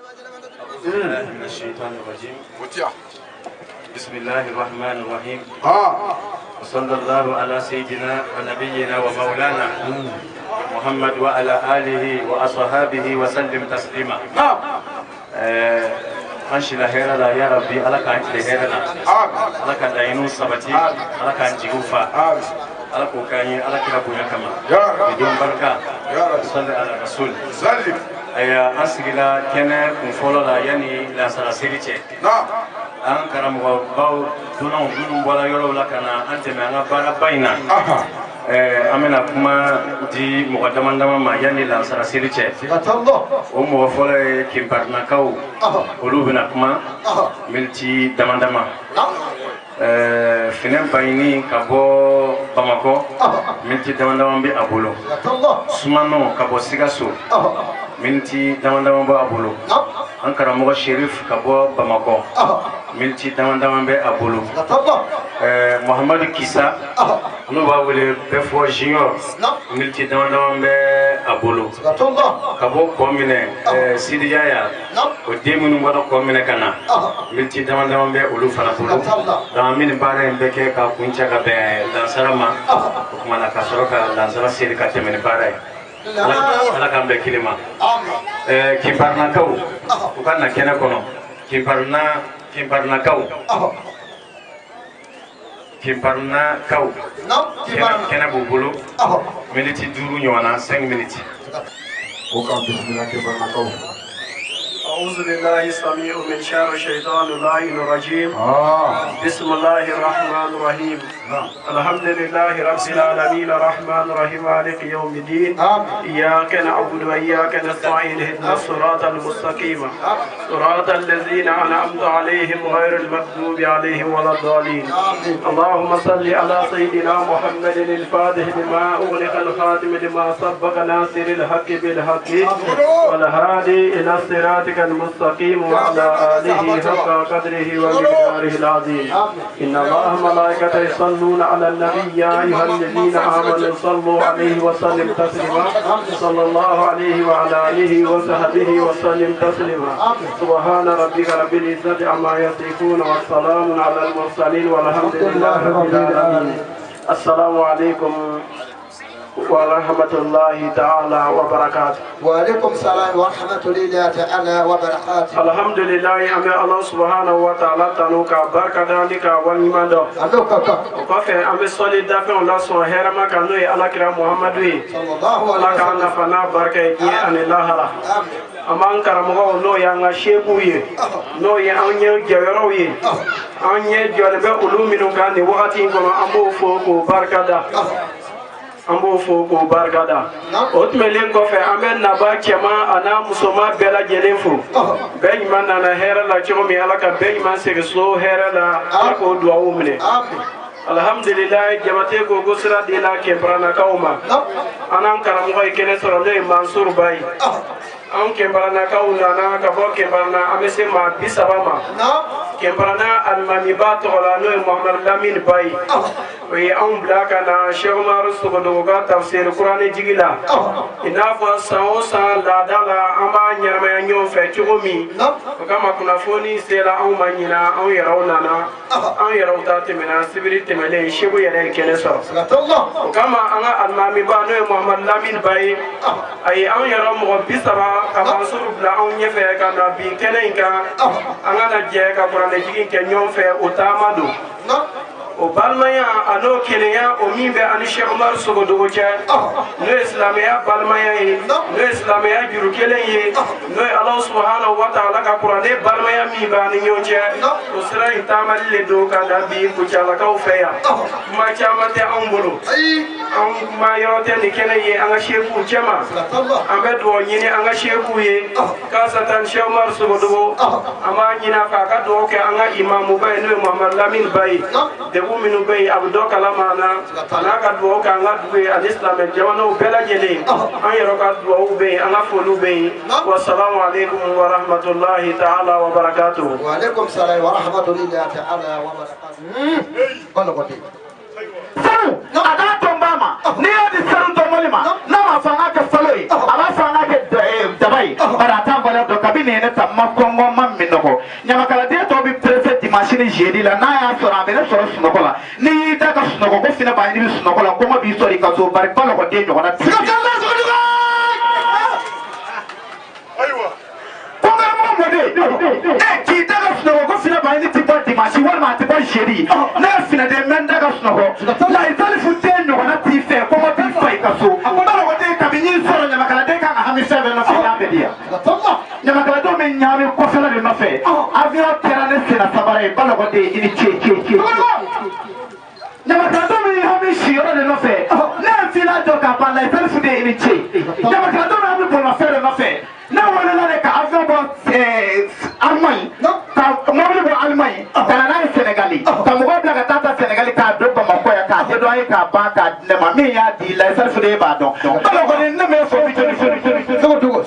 من الشيطان الرجيم. بسم الله الرحمن الرحيم. وصلى الله على سيدنا ونبينا ومولانا محمد وعلى آله وأصحابه وسلم تسليما. أنشي لهيرا لا يا ربي على كان لهيرنا على كان دينو سبتي على كان جيوفا على كوكاني على كرابونا كما بدون بركة صلى على الرسول سلم أيا أسجلا كنا كنفولو لا يعني لا سلاسيريتي an karamɔgɔ baw dunanw minnu bɔra yɔrɔw la ka na an tɛmɛ an ka baaraba in na an bɛna kuma di mɔgɔ dama ma yanni lansara seli cɛ o mɔgɔ fɔlɔ ye kinparinakaw olu bɛna kuma miniti dama finɛ bayini ka bɔ bamakɔ miniti dama bɛ a bolo sumano ka bɔ sikaso miniti dama bɛ a bolo an karamɔgɔ sherif ka bɔ bamakɔ miniti dama bɛ a bolo muhamadu kisa n'o b'a wele bɛɛ fɔ junior miniti dama bɛ a bolo ka bɔ kɔ minɛ sidiyaya o den minnu bɔra kɔ minɛ ka na miniti dama bɛ olu fana bolo donc min baara in bɛ kɛ ka kuncɛ ka bɛn lansara ma o tuma na ka sɔrɔ ka lansara seli ka tɛmɛ ni baara ye ala k'an bɛn kelen ma kinparinakaw u ka na kɛnɛ kɔnɔ kinparinakaw kɛnɛ b'u bolo miniti 5 ɲɔgɔn na 5 minutes. أعوذ بالله السميع من شر الشيطان اللعين الرجيم. بسم الله الرحمن الرحيم. الحمد لله رب العالمين الرحمن الرحيم مالك يوم الدين. إياك نعبد وإياك نستعين اهدنا الصراط المستقيم صراط الذين أنعمت عليهم غير المغضوب عليهم ولا الضالين. اللهم صل على سيدنا محمد الفاتح لما أغلق الخاتم لما سبق ناصر الحق بالحق والهادي إلى صراطك المستقيم وعلى آله حق قدره ومقداره العظيم. إن الله ملائكته يصلون على النبي يا أيها الذين آمنوا صلوا عليه وسلم تسليما. صلى الله عليه وعلى آله وصحبه وسلم تسليما. سبحان ربك رب العزة عما يصفون والسلام على المرسلين والحمد لله رب العالمين. السلام عليكم ورحمة الله تعالى وبركاته. وعليكم السلام ورحمة الله تعالى وبركاته. الحمد لله أمي الله سبحانه وتعالى تنوكا بركة دانيكا والإيمان دو. وكفى أمي صلي دافع الله سبحانه ما كانوا على كرام محمد صلى الله عليه وسلم. لك أن فنا بركة يجي أن الله لا. أمان كرامه نو يانا شيبوي نو يانيا جيروي أنيا جالبه علومينو كان وقتي كنا أمو فوق بركة دا. ambo fo ko barkada o tmelen ko fe amen na ba chema ana musoma bela jelen fo be man na hera la chomi ala ka be man se so hera la ko do umne alhamdulillah jamate ko gosra de la ke brana kauma anan karam ko kene soro le mansur bay an ke brana kauna na ka bo ke brana amese ma bisabama ke brana almami ba to la no muhammad lamin bay we an blaka na sheikh maru sugodo ga tafsir qur'an jigila ina fa sao sa la dala ama nyama nyo fe chumi kama kuna foni sela au manyina au yarawna na an yarawta temena sibiri temele shebu yere kene so kama anga almami ba no muhammad lamin bay ay an yaraw mo bisaba kama surubla an nyefe kana bi kene inka anga na je ka qur'an jigin ke nyo fe utamadu o balmaya ano kelenya o mimbe ani Sheikh Umar Sogodo ja no islamia balmaya no islamia juru kelenye no Allah subhanahu wa ta'ala ka qur'ane balmaya mi ba ni nyonje o sira itamal le do ka da bi ku chala ka o feya ma chama te ambulu am ma yote ni kelenye anga Sheikh Jama ambe do nyini anga Sheikh ye ka satan Sheikh Umar Sogodo ama nyina ka ka do ke anga imam bay no Muhammad Lamin bay minu bay abdo kalamana anaka do ka ngadwe alislam jawano bela jele an yaro ka do be ana folu be wa assalamu alaikum wa rahmatullahi ta'ala wa barakatuh. Wa alaikum salam wa rahmatullahi ta'ala wa barakatuh. Kono kote no ada tombama ni adi san tomolima na ma fanga ka saloi ala fanga ke dabai barata bala do kabine ne ta ma kongo ma minoko nyamakala de to bi prefet di machine jeudi la na ya sora be soro sunoko la ni da ka sunoko ko fina ba ni sunoko la ko ma bi sori ka so bari palo ko de nyona ti aywa ko ga mo mode ki da ka sunoko ko fina ba ni ti ba di machine wal ma ti ba jeudi na fina de men da ka sunoko la itali fu de nyona ti fe ko ma bi fa ka so ko ko de ka bi ni soro nyamakala de ka ha mi se be no fina be dia nyamakala do men nyaami ko fela de no fe avion terane sena sabare balo ko de ini che nyamakala do men ha mi shiro de no fe na fila do ka pa la itali fu de ini che nyamakala do men ha mi bo no fe de no fe na wala la ka avion bo Allemagne ka mobile bo Allemagne kana na Senegali ka mo bla ka tata Senegali ka do ba mako ya ka de do ay ka ba ka ne ma mi ya di la itali fu de ba don balo ko de ne me fo bi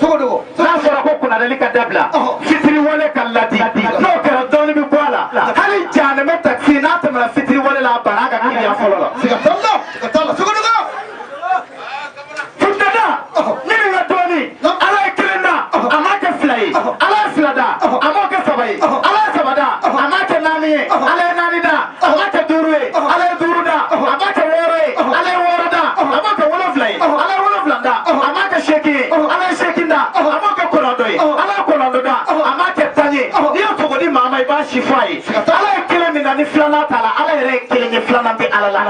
sogo na sora ko kuna dalika dabla fitri wala kallati no kara doni bi bola hali jana me taxi na ta mala fitri wala la baraga ki ya folo la sikatalla sogo fundada ni na doni ala kirina amaka flai ala flada amaka sabai ala sabada amaka nani ala nani da amaka durwe ala duruda amaka wore ala worada amaka wala flai ala wala flanda amaka sheki ala shekinda amaka korodoi ala korododa amaka tanye ni to godi mama ba shifai ala kele min ni flana tala ala re kele ni flana bi ala la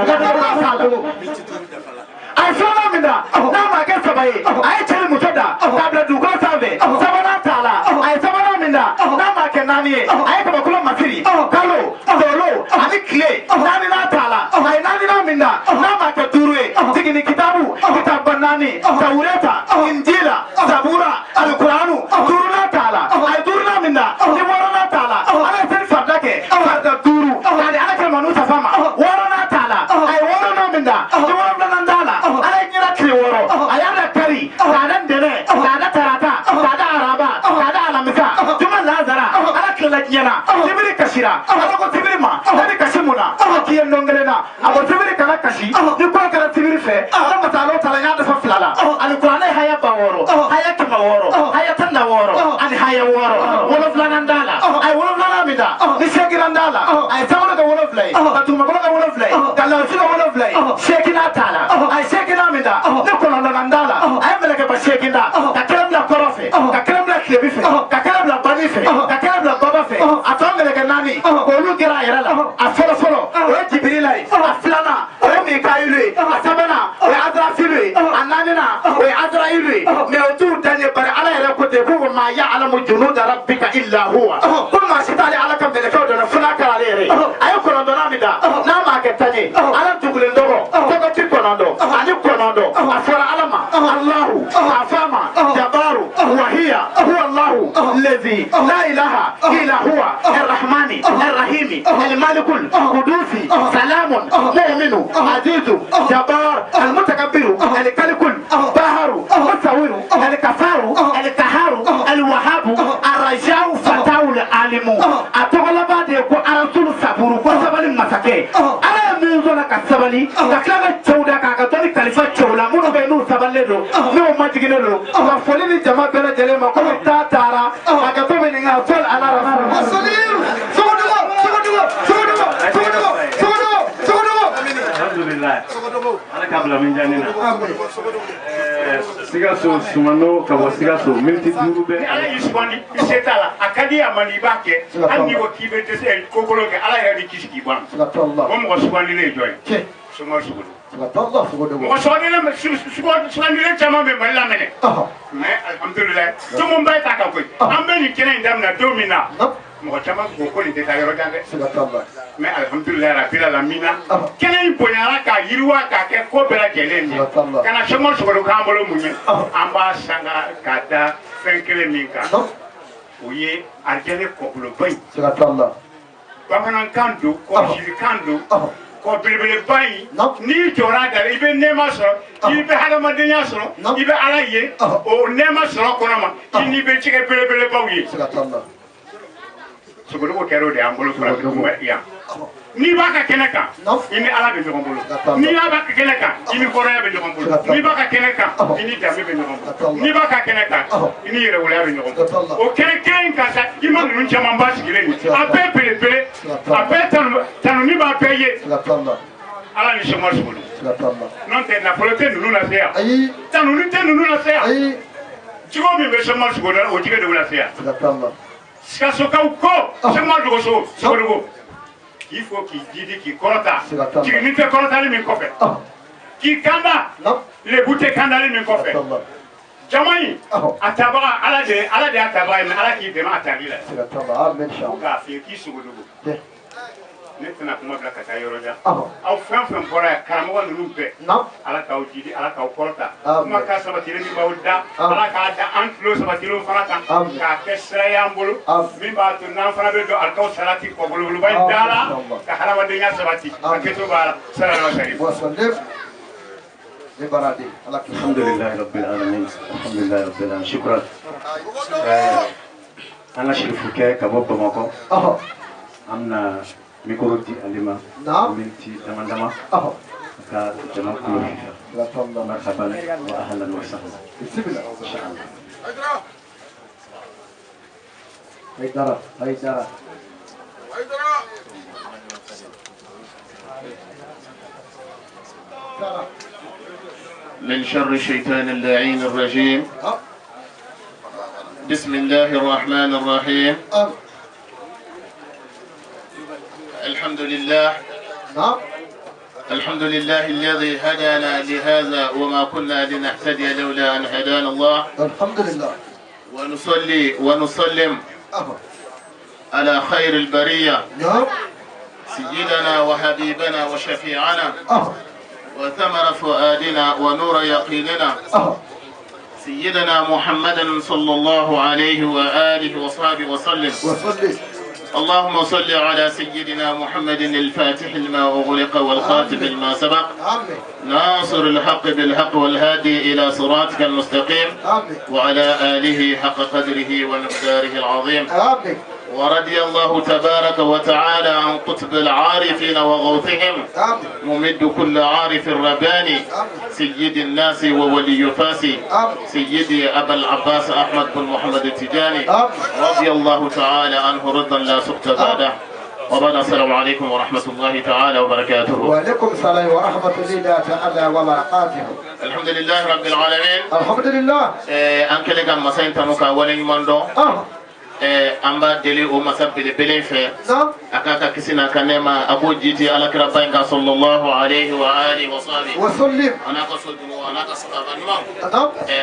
ay flana min da na ma ke sabai ay chele mutoda tabla du ko save sabana tala ay sabana min da na ma ke nani ay ko bakula masiri kalo dolo ani kle nani na tala ay nani na min da na ma ke durwe tigini kitabu kitabanani taureta injila zabura alquranu durna tala ay durna min da ni warana tala ala sen fadake farda duru ani ala ke manu safama warana tala ay warana min da ni warana ndala ala nyira kle woro ayana kari kadan dene kada tarata kada araba kada alamisa tuma lazara ala kle nyana tibiri kashira ala ko tibiri ma ali kashimuna kiyen nongelena abo tibiri kala kashi ni ko kala tibiri fe ala matalo tala nyada fa filala ali qur'ana haya baworo haya kama woro haya tanna woro ali haya woro wala flana ndala ay wala flana mida ni shekira ndala ay tawla ka wala flay atuma ko ka wala flay kala sino wala flay shekina tala ay shekina mida ni ko ndala ndala ay mele ke ba shekinda ka kelam la korofe ka kelam la klebife ka kelam la banife ka kelam la babafe atongele ke nani ko lu gira yarala afolo folo o jibril ay aflana o mikailui asabana o adrafilui ananina o adrailui me otu tane bare ala yare ko te ko ma ya alamu junud rabbika illa huwa ko ma sitali ala kam de ko do funa kala lere ay ko ndo na mida na ma ke tane ala tugule ndogo ko ti ko ndo ani ko ndo afara alama allah afama jabaru wa hiya huwa allah الذي لا إله إلا هو الرحمن الرحيم الملك القدوس سلام مؤمن عزيز جبار المتكبر الكلك الباهر المصور الكفار القهار الوهاب الرجاء فتاو العالم أتغلب ديكو أرسل صبور وسبل مسكي أنا منزل كسبلي كلام تشودا كاكتوري كلفة تشولا منو بينو سبلدو نو ماجينلو وفولي جماعة بلا جلما كم تاتارا كاكتوري نيجا فل على رسول alhamdulillah ala kabla min janina sigaso sumano kabo sigaso minti durube ala yiswani isetala akadi amani bake andi wo kibe tese kokolo ke ala yadi kiski ban mom ko swani le joy sumo sugo Allah sugo mo swani le sugo swani le chama be mala mene mais alhamdulillah to mom bay ta ka koy ambe ni kene ndamna domina mo chama ko ko ni deta yoro jande mais alhamdulillah rabbil alamin kene imponyara ka yirwa ka ke ko bela jeleni kana shomol sugo ka mbolo munye amba sanga kada fenkele minka oye arjele ko bulo bay Allah bamanan kando ko jiri kando ko belebele bay ni jora dare ibe nema so ibe halama denya so ibe alaye o nema so ko na ma ni be chike belebele bawye Allah sugo ko kero de ambolo fara ko ya n'i b'a ka kɛnɛ kan i ni ala bɛ ɲɔgɔn bolo n'i y'a b'a ka kɛnɛ kan i ni hɔrɔnya bɛ ɲɔgɔn bolo n'i b'a ka kɛnɛ kan i ni danbe bɛ ɲɔgɔn bolo n'i b'a ka kɛnɛ kan i ni yɛrɛwoloya bɛ ɲɔgɔn bolo o kɛnɛ kelen in kan sa i ma ninnu caman ba sigilen ye a bɛɛ belebele a bɛɛ tanuni b'a bɛɛ ye ala ni sɛma sogo n'o tɛ nafolo tɛ ninnu lase yan tanuni tɛ ninnu lase yan cogo min bɛ sɛma sogo la o jɛgɛ de bɛ lase yan sikasokaw ko sɛma dogoso sogodogo k'i fo k'i jidi k'i kɔrɔta jiginni tɛ kɔrɔtali min kɔfɛ k'i kanda lebu tɛ kandali min kɔfɛ jama in a tabaga ala de y'a tabaga ye ala k'i dɛmɛ a tali la k'a f'i ye k'i sogodogo ne tɛna kuma bila ka taa yɔrɔ jan aw fɛn fɛn bɔra yan karamɔgɔ ninnu bɛɛ ala k'aw jidi ala k'aw kɔrɔta kuma ka sabatilen min b'aw da ala k'a da an tulo sabatilenw fana kan k'a kɛ sira y'an bolo min b'a to n'an fana bɛ don alikaw salati kɔboloboloba in da la ka hadamadenya sabati ka kɛto b'a la salama sari alhamdulilahi rabbil alamin alhamdulilahi rabbil alamin shukran an ka shirifu kɛ ka bɔ bamakɔ an na micro di alima minti dama ka jama kulo marhaban wa ahlan wa sahlan bismillah inshallah haydara من شر الشيطان اللعين الرجيم بسم الله الرحمن الرحيم الحمد لله الحمد لله الذي هدانا لهذا وما كنا لنهتدي لولا أن هدانا الله الحمد لله ونصلي ونسلم على خير البرية سيدنا وحبيبنا وشفيعنا وثمر فؤادنا ونور يقيننا سيدنا محمد صلى الله عليه وآله وصحبه وسلم اللهم صل على سيدنا محمد الفاتح لما أغلق والخاتم لما سبق ناصر الحق بالحق والهادي إلى صراطك المستقيم وعلى آله حق قدره ومقداره العظيم ورضي الله تبارك وتعالى عن قطب العارفين وغوثهم ممد كل عارف رباني سيد الناس وولي فاسي سيدي أبا العباس أحمد بن محمد التجاني رضي الله تعالى عنه رضا لا سقط بعده وبعد السلام عليكم ورحمة الله تعالى وبركاته. وعليكم السلام ورحمة الله تعالى وبركاته. الحمد لله رب العالمين. الحمد لله. أنك لك مسائل تنوكا ولين مندو. an b'a deli o masa belebele fɛ a k'a ka kisi n'a ka nɛɛma a b'o jiti alakira ba in kan sallallahu alayhi wa alihi wa sahbihi a n'a ka sojugu a n'a ka sahaba ɲuman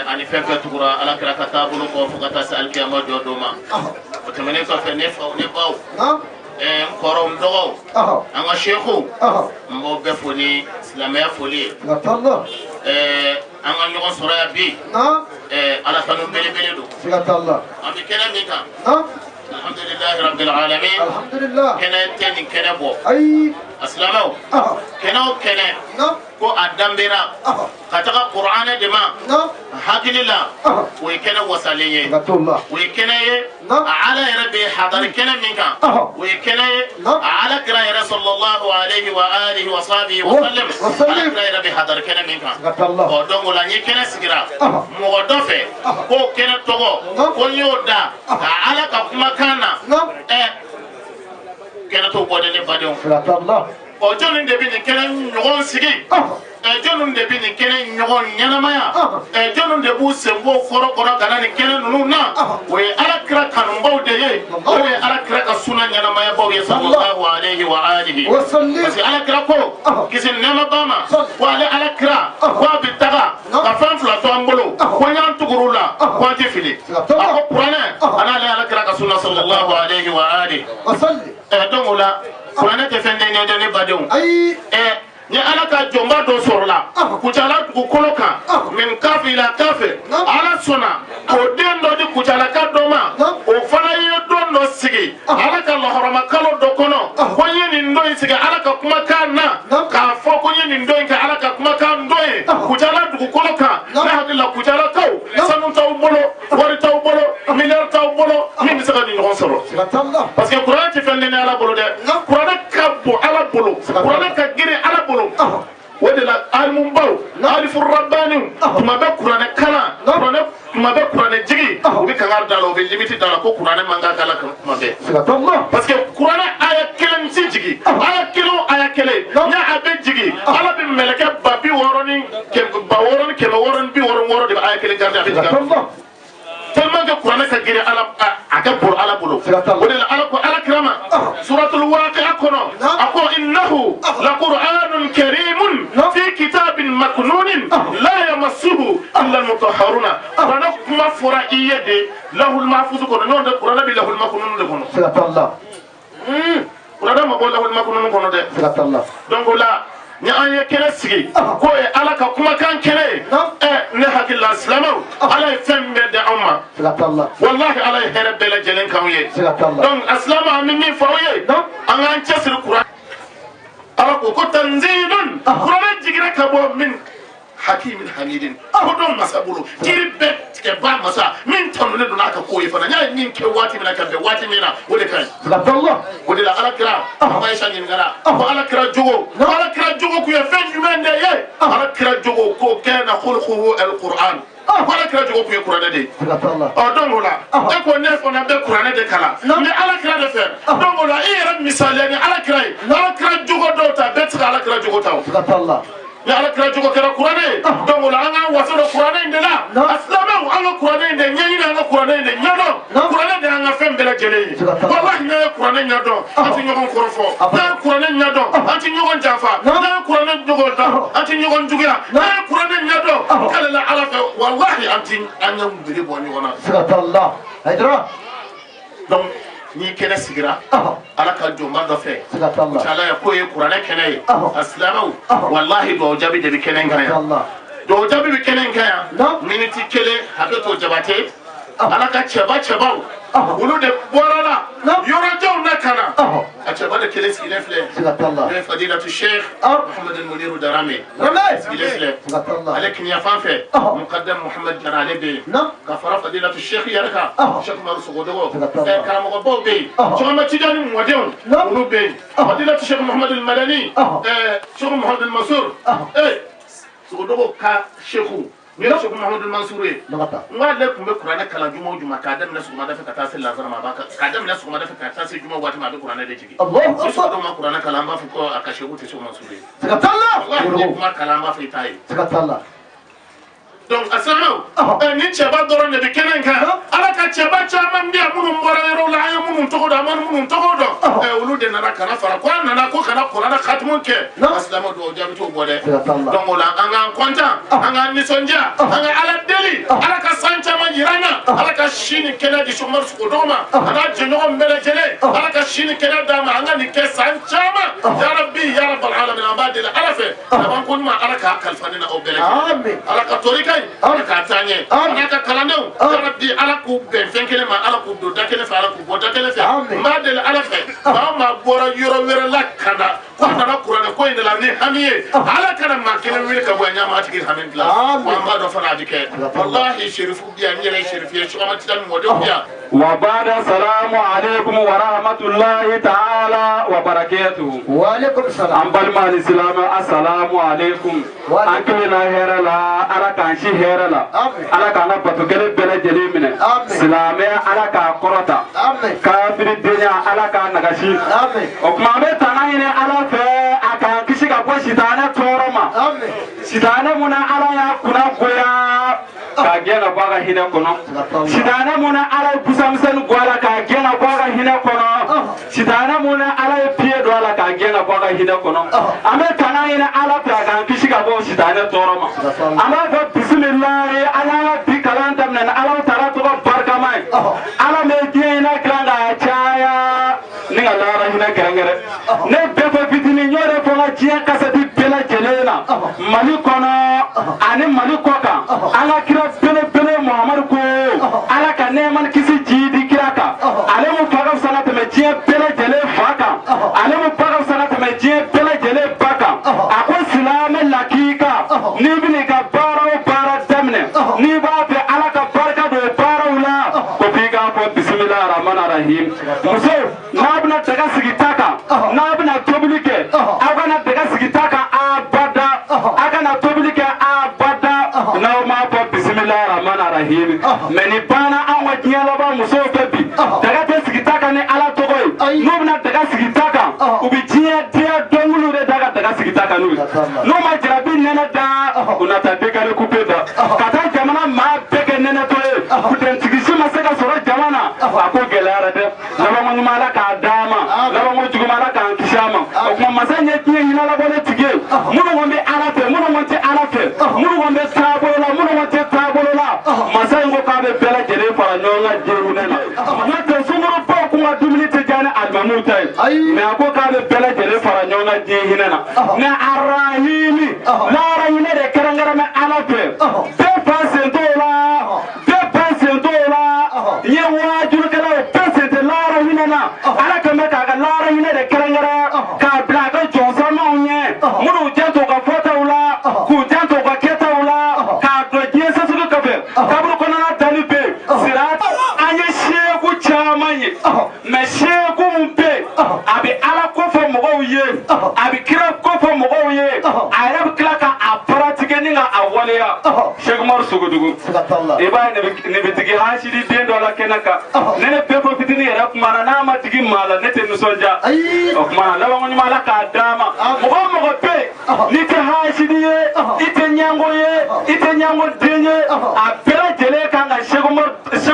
ani fɛn fɛn tugura alakira ka taabolo kɔ fo ka taa se alikiyama jɔ don ma o tɛmɛnen kɔfɛ ne faw ne baw n kɔrɔw n dɔgɔw an ka sekow n b'o bɛɛ fo ni silamɛya foli ye an ka ɲɔgɔn sɔrɔ yan bi ala kanu belebele don an bɛ kɛnɛ min kan alhamdulilahi rabbil alamin kɛnɛ tɛ nin kɛnɛ bɔ a silamɛw kɛnɛ o kɛnɛ ko a danbera ka taga kuranɛ de ma hakili la o ye kɛnɛ wasalen ye o ye kɛnɛ ye ala yɛrɛ bɛ hadari kɛnɛ min kan o ye kɛnɛ ye ala kira yɛrɛ sallallahu alayhi wa alihi wa sahbihi wa sallam ala kira yɛrɛ bɛ hadari kɛnɛ min kan ɔ donc o la n ye kɛnɛ sigira mɔgɔ dɔ fɛ k'o kɛnɛ tɔgɔ ko n y'o da ka ala ka kumakan na kɛnɛ t'o bɔ de ne badenw ɔ jɔnni de bɛ nin kɛnɛ ɲɔgɔn sigi jɔnni de bɛ nin kɛnɛ ɲɔgɔn ɲɛnamaya jɔnni de b'u sen bɔ kɔrɔ ka na nin kɛnɛ ninnu na o ye ala kira kanubaw de ye o ye ala kira ka suna ɲɛnamayabaw ye sallallahu alayhi wa alihi parce que ala kira ko kisi nɛɛma ba ma ko ale ala kira ko a bɛ taga ka fɛn fila to an bolo ko n y'an tuguru la ko an tɛ fili a ko kuranɛ a n'ale ala kira ka suna sallallahu alayhi wa alihi donc o la kuranɛ tɛ fɛn den ɲɛdɛ ne badenw ni ala ka jɔnba dɔ sɔrɔla kucala dugukolo kan min kafi ila kafe ala sɔnna k'o den dɔ di kucalaka dɔ ma o fana ye don dɔ sigi ala ka lahɔrɔma kalo dɔ kɔnɔ ko n ye nin dɔ in sigi ala ka kumakan na k'a fɔ ko n ye nin dɔ in kɛ ala ka kumakan dɔ ye kucala dugukolo kan ne hakili la kucalakaw sanu t'aw bolo wari t'aw bolo miliyari t'aw bolo min bɛ se ka nin ɲɔgɔn sɔrɔ parce que kuranɛ tɛ fɛn den ni ala bolo dɛ kuranɛ ka bon kuranɛ ka girin ala bolo o de la alimubaw alifu rabbaniw tuma bɛ kuranɛ kalan tuma bɛ kuranɛ jigi u bɛ kangari da la u bɛ limiti da la ko kuranɛ man kan kala tuma bɛɛ parce que kuranɛ aya kelen si jigi aya kelen o aya kelen ni a bɛ jigi ala bɛ mɛlɛkɛ ba 60 ni 60 660 de bɛ aya kelen garder a bɛ jigin tellement que kuranɛ ka girin ala a ka bolo ala bolo o de la ala ko ala kirama suratul waqi'a kɔnɔ a ko innahu laqur'anun karimun fi kitabin maknunin la yamassuhu illa almutahharuna kuranɛ kuma fɔra i ye de lahul mahfuz kɔnɔ n'o tɛ kuranɛ bɛ lahul maknun de kɔnɔ kuranɛ ma bɔ lahul maknun kɔnɔ dɛ donc o la ni an ye kɛnɛ sigi k'o ye ala ka kumakan kɛnɛ ye ne hakili la silamɛw ala ye fɛn bɛɛ di anw ma wallahi ala ye hɛrɛ bɛɛ lajɛlen k'anw ye donc a silamɛ an bɛ min fɔ aw ye an k'an cɛsiri kuran ala ko ko tanzilun kuranɛ jiginna ka bɔ min hakimin hamidin ko dɔn masa bolo jiri bɛɛ tigɛ ba masa min tanulen don n'a ka ko ye fana n y'a ye min kɛ waati min na ka bɛn waati min na o de ka ɲi o de la ala kira Aisha ɲininkara ko ala kira jogo kun ye fɛn jumɛn de ye ala kira jogo ko kana khulquhu alquran ala kira jogo kun ye kuranɛ de ye donc o la e ko ne fana bɛ kuranɛ de kalan n bɛ ala kira de fɛ donc o la i yɛrɛ misaliya ni ala kira ye ala kira jogo dɔw ta bɛɛ ti se ka ala kira jogo ta o ni ala kira jogo kɛra kuranɛ ye donc o la an k'an waso don kuranɛ in de la a silamɛw an ka kuranɛ in de ɲɛɲini an ka kuranɛ in de ɲɛdɔn kuranɛ de y'an ka fɛn bɛɛ lajɛlen ye wallahi n'an ye kuranɛ ɲɛdɔn an tɛ ɲɔgɔn kɔrɔfɔ n'an ye kuranɛ ɲɛdɔn an tɛ ɲɔgɔn janfa n'an ye kuranɛ jogo dɔn an tɛ ɲɔgɔn juguya n'an ye kuranɛ ɲɛdɔn k'ale la ala fɛ wallahi an ɲɛ biri bɔ ɲɔgɔn na donc ni kɛnɛ sigira ala ka jɔnba dɔ fɛ ala ye ko ye kuranɛ kɛnɛ ye a silamɛw wallahi dugawu jaabi de bɛ kɛnɛ in kan yan dugawu jaabi bɛ kɛnɛ in kan yan miniti kelen hakɛ to jabate ala ka cɛbaw olu de bɔra la yɔrɔjanw na ka na a cɛba de kelen sigilen filɛ n'o ye fadilatu sheikh muhamadu muniru darame sigilen filɛ ale kiniyafan fɛ muqaddam muhamad jara ale bɛ yen ka fara fadilatu sheikh yɛrɛ kan sheikh umaru sogodogo karamɔgɔbaw bɛ yen cɛgɔmɛ tijani mɔdenw olu bɛ yen fadilatu sheikh muhamadu madani sheikh muhamadu masur sogodogo ka sheikhu ni Sheikh Muhammad Mansur ye ngale kun bɛ kuranɛ kalan juma o juma k'a daminɛ sɔgɔmada fɛ ka taa se lazara ma k'a daminɛ sɔgɔmada fɛ ka taa se juma waati ma a bɛ kuranɛ de jigin ni sɔgɔma ma kuranɛ kalan an b'a fɔ ko a ka Sheikh tɛ Sheikh Mansur ye wallahi kuma kalan an b'a fɔ i t'a ye donc a silamɛw ni cɛba dɔrɔn de bɛ kɛnɛ in kan ala ka cɛba caman bɛ yan minnu bɔra yɔrɔw la an ye minnu tɔgɔ dɔn an ma minnu tɔgɔ dɔn olu de nana kana fara ko an nana ko kana kuranɛ khatimu kɛ a silamɛw dugawu jaabi t'o bɔ dɛ donc o la an k'an kɔntan an k'an nisɔndiya an ka ala deli ala ka san caman jira an na ala ka si ni kɛnɛ di Sheikh Umaru Sogodogo ma a n'a jɛɲɔgɔn bɛɛ lajɛlen ala ka si ni kɛnɛ d'a ma an ka nin kɛ san caman ya rabbi ya rabbal alamin an b'a deli ala fɛ laban ko ɲuman ala k'a kalifa ne na aw bɛɛ lajɛlen ala ka tori ka ala ka taa ɲɛ ala ka kalandenw ala bi ala k'u bɛn fɛn kelen ma ala k'u don da kelen fɛ ala k'u bɔ da kelen fɛ n b'a deli ala fɛ maa maa bɔra yɔrɔ wɛrɛ la ka na ko a nana kuranɛ ko in de la ni hami ye ala kana maa kelen wuli ka bɔ yan ɲaama a tigi hami dilan wa n b'a dɔn fana a bɛ kɛ wallahi serifu bi yan n yɛrɛ ye serifu ye sɔgɔma tida ni mɔdenw bi yan wa bada salamu alaikum wa rahmatullahi ta'ala wa barakatuhu wa alaikum salam an balima ni silamɛ assalamu alaikum an kilenna hɛrɛ la ala k'an si hɛrɛ la ala k'an ka bato kelen bɛɛ lajɛlen minɛ silamɛ ala k'a kɔrɔta kafiri denya ala k'a nagasi o tuma an bɛ tanga ɲini ala fɛ a k'an kisi ka bɔ sitanɛ tɔɔrɔ ma sitanɛ mun na ala y'a kunna goya k'a gɛn ka bɔ a ka hinɛ kɔnɔ sitanɛ mun na ala ye busamisɛnnin bɔ a la k'a gɛn ka bɔ a ka hinɛ kɔnɔ sitanɛ mun na ala ye pied don a la k'a gɛn ka bɔ a ka hinɛ kɔnɔ an bɛ tanga ɲini ala fɛ a k'an kisi ka bɔ sitanɛ tɔɔrɔ ma an b'a fɔ bisimilahi ala ka bi kalan daminɛ ni ala taara tɔgɔ barikama ye ala mɛ diɲɛ hinɛ dilan k'a caya ni ka lahara hinɛ kɛrɛnkɛrɛn ne bɛɛ fɔ fitinin n y'o de fɔ n ka diɲɛ kasɛti bɛɛ lajɛlen na mali kɔnɔ ani mali kɔ kan an ka kira belebele muhamadu ko ala ka nɛɛma ni kisi ji di kira kan ale mu fa ka fisa ka tɛmɛ diɲɛ bɛɛ lajɛlen fa kan ale mu ba ka fisa ka tɛmɛ diɲɛ bɛɛ lajɛlen ba kan a ko silamɛ lakika n'i bɛna i ka baara o baara daminɛ n'i b'a fɛ ala ka barika don baaraw la ko f'i k'a fɔ bisimilahi rahmani rahim muso n'a bɛna daga sigi ta kan n'a bɛna tobili kɛ aw ka mais ni bana an wa diɲɛ laban musow fɛ bi daga tɛ sigi ta kan ni ala tɔgɔ ye n'u bɛna daga sigi ta kan u bɛ diɲɛ dɔnkiliw de da ka daga sigi ta kan n'u ye n'u ma jarabi nɛnɛ da u na taa décalé coupé da ka taa jamana maa bɛɛ kɛ nɛnɛtɔ ye kuntigi si ma se ka sɔrɔ jama na a ko gɛlɛyara dɛ labanko ɲuman ala k'a d'a ma labanko juguman ala k'an kisi a ma o tuma masa in ye diɲɛ hinɛ labɔlen tigi ye minnu kɔni bɛ ala fɛ minnu kɔni tɛ ala fɛ minnu kɔni bɛ taabolo la minnu kɔni tɛ taabolo la masa in ko k'a bɛ bɛɛ lajɛlen fara ɲɔgɔn kan diɲɛ hinɛ na n'o tɛ sunkurubaw kun ka dumuni tɛ diya ni alimamiw ta ye mais a ko k'a bɛ bɛɛ lajɛlen fara ɲɔgɔn kan diɲɛ hinɛ na mais arahimi lahara hinɛ de kɛrɛnkɛrɛn bɛ ala fɛ bɛɛ fa sen t'o la bɛɛ ba sen t'o la n ye wajurukɛlaw bɛɛ sen tɛ lahara hinɛ na ala kan bɛ k'a ka lahara hinɛ de kɛrɛnkɛrɛn k'a bila a ka jɔnsɔnmaw ɲɛ minnu janto ka fɔtaw la k'u janto ka kɛtaw la k'a dɔn diɲɛ sasugu kɔfɛ kaburu kɔnɔna dali bɛ sira an ye seku caman ye mais seku min bɛ a bɛ ala kofɔ mɔgɔw ye a bɛ kira kofɔ mɔgɔw ye a yɛrɛ bɛ tila ka a pratiquer ni ka a waleya Cheikh Umaru Sogodugu i b'a ye ne bɛ digi hasidi den dɔ la kɛnɛ kan ne ne bɛɛ fɔ fitinin yɛrɛ kumana n'a ma digi maa la ne tɛ nisɔndiya o kumana labanko ɲuman ala k'a d'a ma mɔgɔ o mɔgɔ bɛ yen n'i tɛ hasidi ye i tɛ ɲɛngo ye i tɛ ɲɛngo den ye a bɛɛ lajɛlen kan ka Cheikh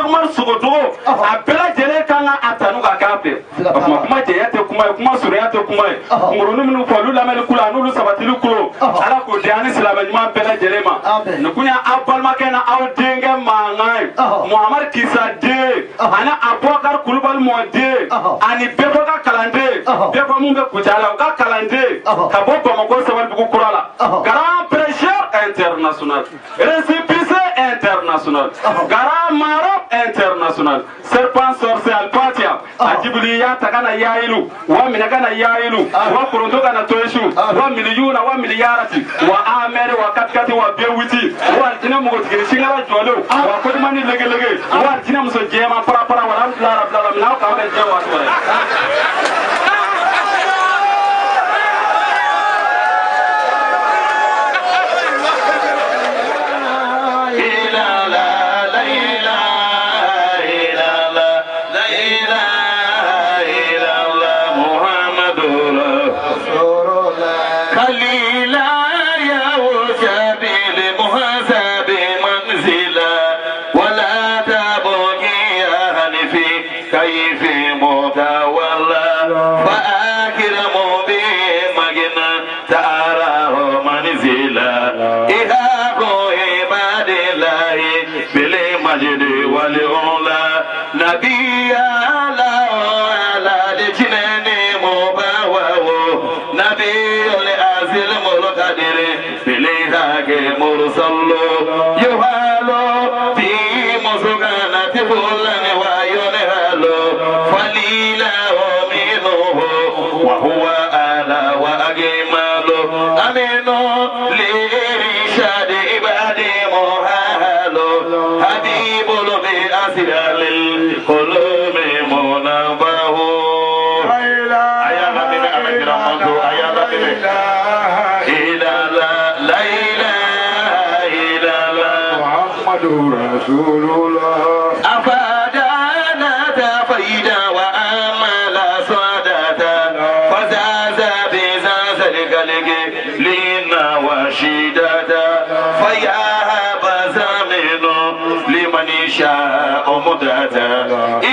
Umaru Sogodugu a bɛɛ lajɛlen kan ka a tanu ka k'a fɛ o kuma kuma jɛya tɛ kuma ye kuma surunya tɛ kuma ye nguruni minnu fɔ olu lamɛnni kulo a n'olu sabatili kulo ala k'o di an ni silamɛ ɲuman bɛɛ lajɛlen ma nin kun y'aw balimakɛ na aw denkɛ mankan ye Muhamadu Kisa den ani Abubakar Kulubali mɔden ani bɛɛ fɔ ka kalanden bɛɛ fɔ mun bɛ Kucala u ka kalanden ka bɔ Bamako Sabalibugu kura la grand prêcheur international récépissé international grand marabout international serpent sorcier Al-Fatiha a Jibili y'a ta ka na yayilu wa minɛ ka na yayilu wa koronto ka na toyesu wa miliyuna wa miliyarati wa amɛri wa katikati wa bewiti wa alijinɛ mɔgɔtigini singala jɔlenw wa kodimani legelege wa alijinɛ muso jɛman parapara walhamdulilahi rabbil alamin aw k'aw bɛ diɲɛ waati wɛrɛ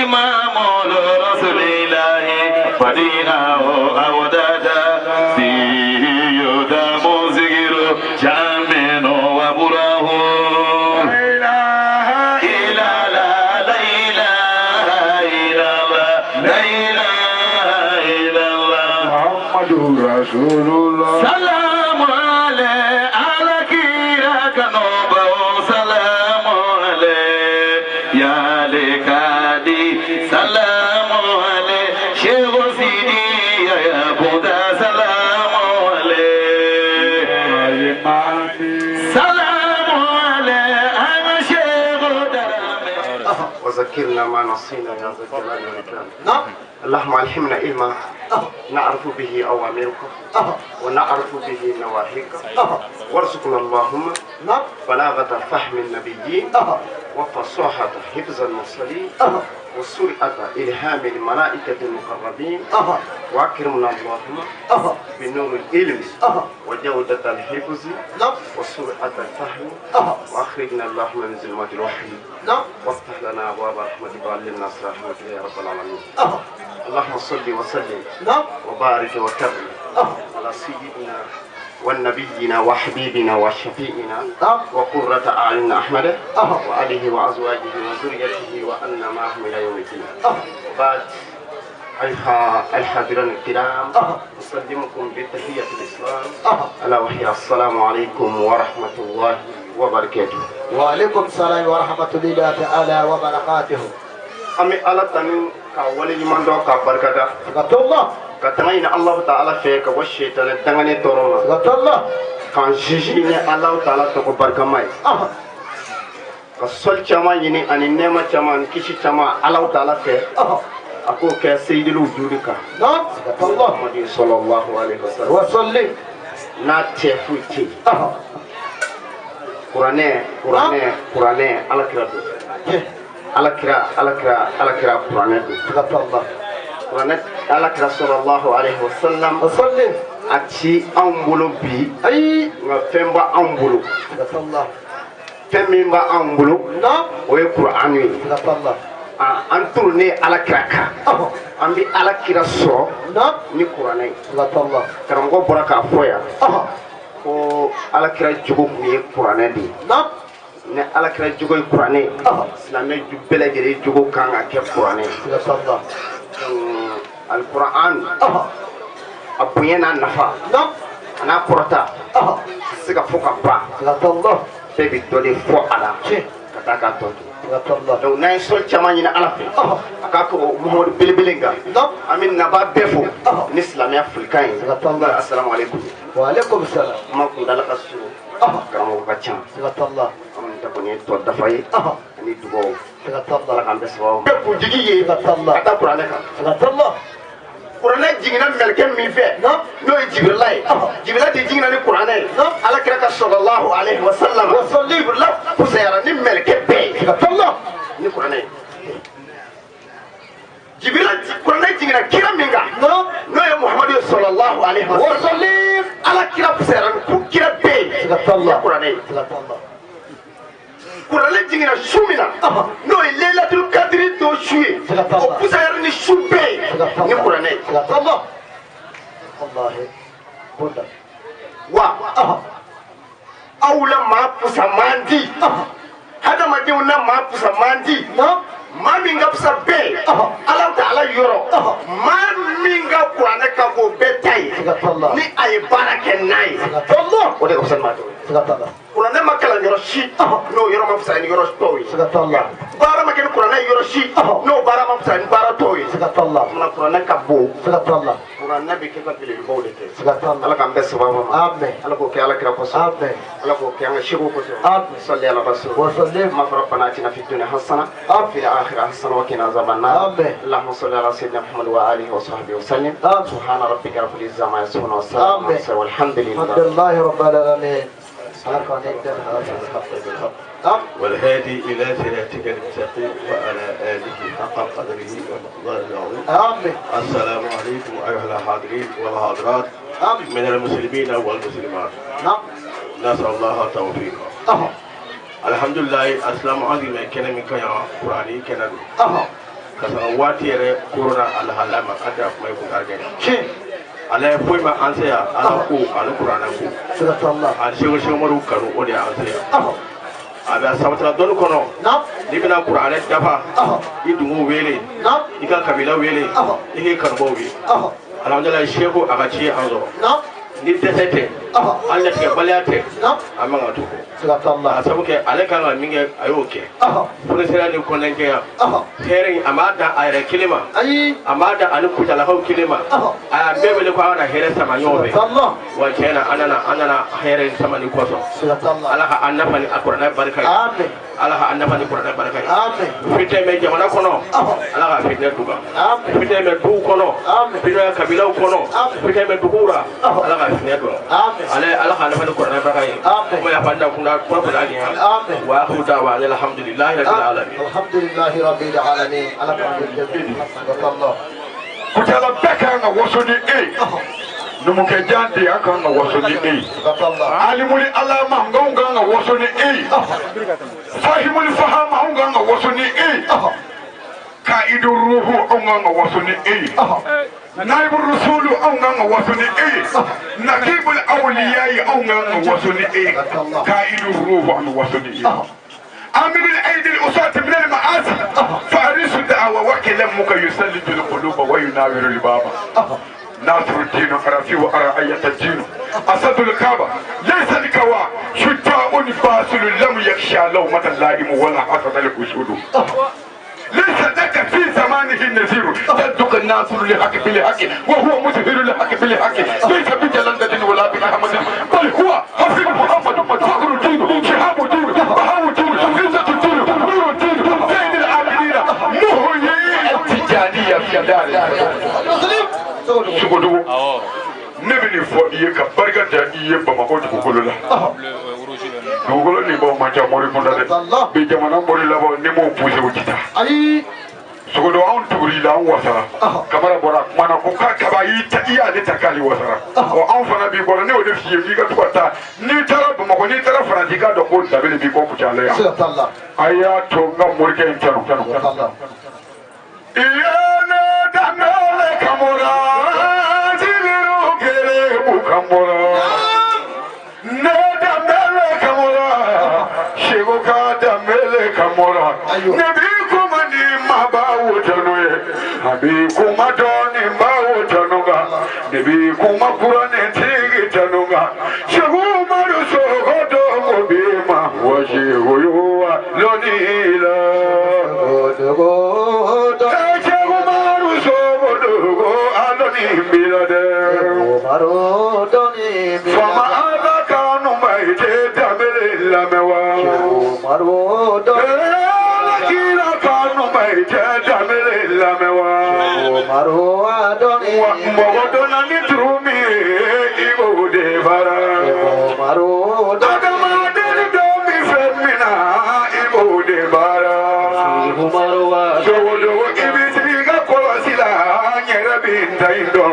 إمام رسول الله فدينا أودادا سيدا مزير جامن وبراه لا إله إلا الله محمد رسول الله سلام على كيرك نوبة سلام عليه يا لكادي سلام عليه شيخ سيدي يا بودا سلام عليه سلام عليه أنا شيخ درامي وذكرنا ما نسينا يا ذا الجلال والإكرام. اللهم ألهمنا علما نعرف به أوامرك ونعرف به نواهيك وارزقنا اللهم بلاغة فهم النبيين وفصاحة حفظ المرسلين وسرعة إلهام الملائكة المقربين وأكرمنا اللهم بنور العلم وجودة الحفظ وسرعة الفهم وأخرجنا اللهم من ظلمات الوحي وافتح لنا أبواب رحمتك وعلمنا رحمتك يا رب العالمين. اللهم صل وسلم وبارك وكرم على سيدنا والنبينا وحبيبنا وشفيئنا وقرة أعيننا أحمد وآله وأزواجه وذريته وأن معهم إلى يوم الدين. بعد أيها الحاضرين الكرام أسلمكم بتحية الإسلام ألا وهي السلام عليكم ورحمة الله وبركاته. وعليكم السلام ورحمة الله تعالى وبركاته. أمي على تنين كأولي من دو كبركة الله كتمين الله تعالى فيك والشيطان دعني تروما الله كان جيجيني الله تعالى تكبرك ماي كسول جما يني أني نما جما كيشي جما الله تعالى فيك أكو كسيد الوجود كا نعم الله محمد صلى الله عليه وسلم وسلم ناتفوتي قرآن على كرادو على كرا قرآن الله قرآن على كرا صلى الله عليه وسلم وسلم أتي أمبولو بي أي فيمبا أمبولو الله فيمبا أمبولو نعم ويقرآن الله أنتوني على كراكا أمبي على كرا صو نعم ني قرآن الله كرامكو بركة فويا ko ala kira jogo kun ye kuranɛ de ye ne ala kira jogo ye kuranɛ ye silamɛ ju bɛɛ lajɛlen jogo kan ka kɛ kuranɛ ye alikuran a bonya n'a nafa a n'a kɔrɔta a tɛ se ka fɔ ka ban bɛɛ bɛ dɔ de fɔ a la ka taa k'a tɔ to donc n'an ye sɔli caman ɲini ala fɛ a k'a kɛ o muhamadu belebele kan an bɛ naba bɛɛ fo ni silamɛya folikan ye assalamu alaikum. وعليكم السلام. ما كنت لك السلو. كرامو كاتشان. سلام الله. أمين تكوني تود دفاعي. أني دعوة. سلام الله. لكن بس واو. كوجيكي. سلام الله. كذا قرآنك. سلام الله. قرآن جينا ملكم ميفه. نو جبريل. جبريل تجينا القرآن. على كرك صلى الله عليه وسلم. وصلي جبريل. كسيرا نملكه بي. سلام الله. القرآن. جبريل قرآن جينا كيرا مينغا. نو يا محمد صلى الله عليه وسلم. ala kira pusara ku kira be ya qur'ani qur'ani jingina shumina no lailatul qadri do shuye o pusara ni shube ni qur'ani Allah wallahi bunda wa awla ma pusamandi hada madina ma pusamandi ma minga pusabe ala ta'ala yoro ma minga qur'ani ka go betai ni ay barake nay Allah o de ko san ma to qur'ani makala yoro shi no yoro ma pusa ni yoro toyi Allah bara makene qur'ani yoro shi no bara ma pusa ni bara toyi Allah na qur'ani ka bo Allah qur'ani be ke ka bile bo de te ala kan be sababa ma amen ala ko ke ala kira ko sa amen ala ko ke an shigo ko sa amen salli ala rasul wa sallim ma rabbana atina fid dunya hasana wa fil akhirati hasana wa qina azaban nar amen allahumma salli ala sayyidina muhammad wa alihi wa sahbihi wa sallim subhana rabbika rabbil izzati amma yasifun wa salamun alhamdulillahi rabbil alamin والهادي إلى صراطك المستقيم وعلى آله حق قدره ومقداره العظيم. السلام عليكم أيها الحاضرين والحاضرات من المسلمين والمسلمات. نسأل الله التوفيق. الحمد لله السلام عليكم كنا من كيا قرآني كنا كسر واتير كورونا على هلما أدرك ما يكون كارجين. ala foi ma ansaya ala ko ala qur'ana ko subhanallah al shewo shewo maru kanu o de ansaya ada sabata don kono ni bina qur'ana dafa idungo wele ika kabila wele ihe karbo wi alhamdulillah shewo aga ci anzo ni desete alla ke balate amanga to subhanallah sabuke ale kan minge ayoke fure sera ni konenke ya herin amada ayre kilima amada anu kutala haw kilima aya bebele ko ana here sama nyobe wa kena anana here sama ni koso subhanallah ala ka annafa ni alquran barka ala ka annafa ni kurata baraka fitne me jamana kono ala ka fitne duga fitne me du kono fitne kabila kono fitne me dugura ala ka fitne duga ala ka annafa ni kurata baraka mo ya panda kunda ko bani wa akhu da'wa alhamdulillahi rabbil alamin alhamdulillahi rabbil alamin ala ka Allah kutala beka nga wasoni numuke jandi akanga wasoni alimuli alama ngonga nga wasoni fahimuli fahama nga wasoni kaidu ruhu nga wasoni naibu rusulu nga wasoni nakibul awliyai nga wasoni kaidu ruhu nga wasoni عامل الايدي الاسات من المعاصي فارس الدعوه وكلمك يسلط القلوب ويناور الباب ناصر الدين عرفي وارعية الدين اسد الكعبه ليس الكوا شجاع فاصل لم يخشى لومة اللائم ولا حسد الاسود ليس لك في زمانه النذير صدق الناصر لحق بالحق وهو مظهر لحق بالحق ليس بجلندة ولا بأحمد بل هو حفيظ محمد فخر الدين شهاب الدين بهاء الدين عزة الدين نور الدين زين العابدين مهيئ التجانية في دار سكوتو نبني فوقيك بركة إيه بمقول تقولنا dugolo ni bo ma jamori ko dade be jamana mori labo ni mo puse wutita ali sogodo on tuguri la on wasara kamara bora mana ko ka kabayi ta iya de takali wasara o on fana bi bora ne o de fiye bi ka tukata ni tara bo ko ni tara franci ka do ko dabele bi ko ku jale ya aya to ngam mori ke tanu iyana damele kamora jiru kere bu kamora Nabi kuma ni mabawo tanuye Nabi kuma doni mawo tanuga Nabi kuma kurane tigi tanuga Shehu maru sohodo mubima wa shehu yuwa lonila Shehu maru sohodo aloni milade Fama ala kanu maite tabele lamewa Mogodona ni trumi ibo de bara Adama de domi femina ibo de bara Jodo ibiti ga kolosila nyera binta indo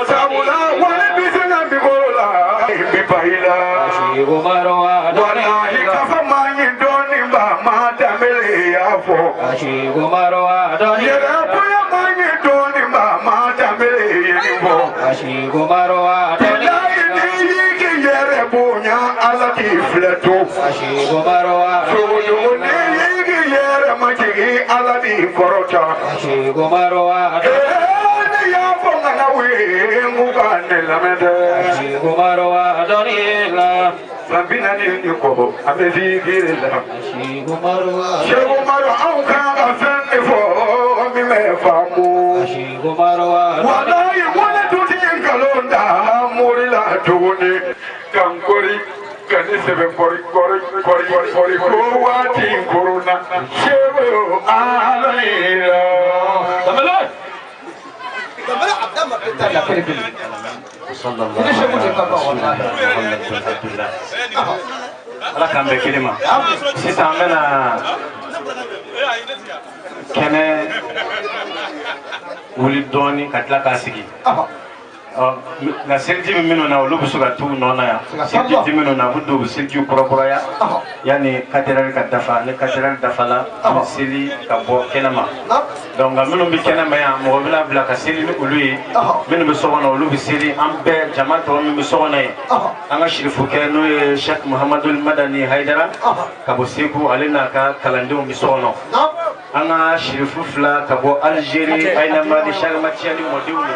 Sabula wale bisena bibola bipaila Wana hikafa manyi doni mba madamele yafo Yera puya manyi doni mba madamele yifo Tilai niyiki yere bunya alati fletu Sudu niyiki yere majigi alati korota Eni yafo nganawi ngugane lamede Sambina ni yuko amezigirila Shehu Maru auka afende fo mimefamu Wallahi wala tuti kalonda murila tuni kankori kanisebe kori wati kuruna Shehu alayla ala kan bɛ kelen ma sisan an bɛna kɛnɛ wuli dɔɔni ka tila k'a sigi nka seliji min minnu na olu bɛ se ka t'u nɔ na yan seliji ti minnu na olu dɔw bɛ selijiw kɔrɔkɔrɔya yanni katɛrɛli ka dafa ni katɛrɛli dafala an bɛ seli ka bɔ kɛnɛma donc nka minnu bɛ kɛnɛma yan mɔgɔ bɛna bila ka seli ni olu ye minnu bɛ so kɔnɔ olu bɛ seli an bɛɛ jama tɔ min bɛ so kɔnɔ ye an ka sirifukɛ n'o ye Sheikh Muhammadu Madani Haidara ka bɔ Segu ale n'a ka kalandenw bɛ so kɔnɔ an ka sirifu fila ka bɔ Algérie Aynama ni Charmatiya ni mɔdenw ye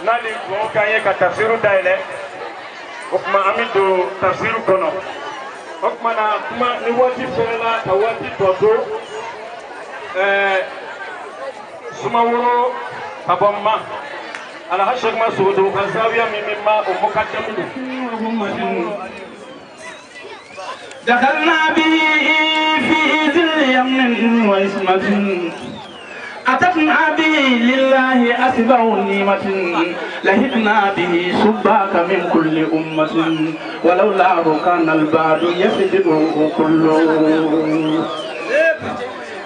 nali ko kanye ka tafsiru daile o kuma ami do tafsiru kono kumana kuma ni waati fɛrɛla ka waati tɔ to sumaworo ka bɔ ma alhaji sheikh masudu ka zawiya min ma o mukaddamu دخلنا به في ذل يمن وإسمة أتتنا به لله أسبع نعمة لهبنا به سباك من كل أمة ولولاه كان البعد يسجده كله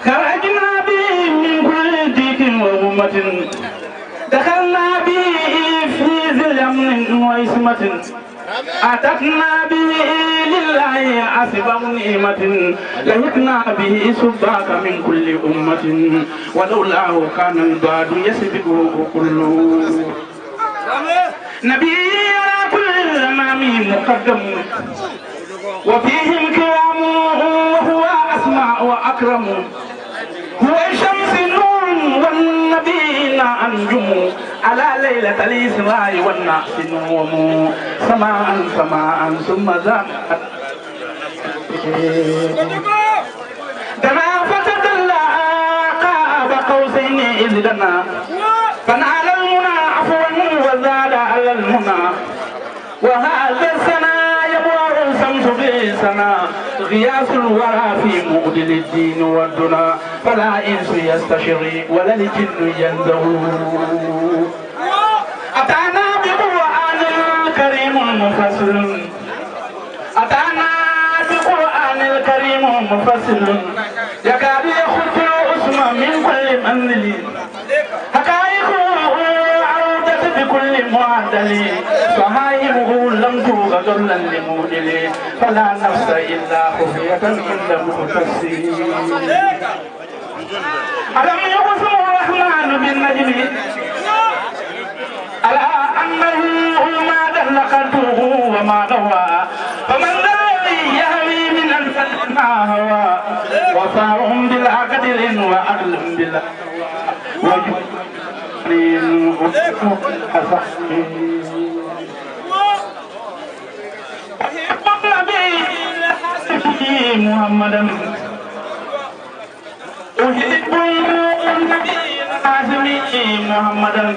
خرجنا به من كل ديك وأمة دخلنا به في ذل يمن وإسمة أتتنا به لله أسباب نعمة لهبنا به سباك من كل أمة ولولاه كان البعد يسبقه كله نبي على كل الأمام مقدم وفيهم كرام وهو أسمع وأكرم هو الشمس نور والنبيين أنجم على ليلة الإسراء والنعس نوم سماء سماء ثم ذاك دنا فتدلى قاب قوسين إذ دنا فنال المنى عفوا وزاد على المنى وهذا السنة يبوع الشمس في سنة غياث الورى في مؤدل الدين والدنا فلا إنس يستشري ولا الجن ينزه أتانا بقرآن الكريم مفصل أتانا بقرآن الكريم مفصل يكاد يخط العصم من كل منزل حقائقه عودة بكل معدل صهائبه لم توغ ذلا لمودل فلا نفس إلا خفية عند مختصين ألم يقسم الرحمن بالنجم ألا أنه ما دل قلبه وما غوى فمن الذي يهوي من الفتح ما هوى وصارهم بلا قدر وأقل بلا محمدا أحب النبي العظيم محمدا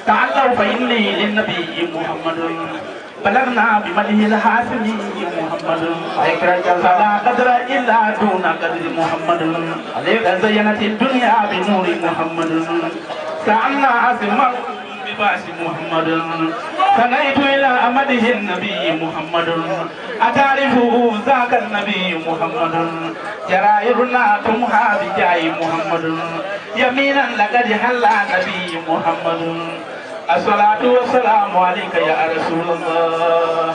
تعالوا فإني للنبي محمد بلغنا بمده الحاسمي محمد فلا قدر إلا دون قدر محمد زينت الدنيا بنور محمد سألنا عزما بباس محمد ثنيت إلى أمده النبي محمد أتعرفه ذاك النبي محمد جرائرنا تمحى بجاي محمد يمينا لقد حل نبي محمد الصلاة والسلام عليك يا رسول الله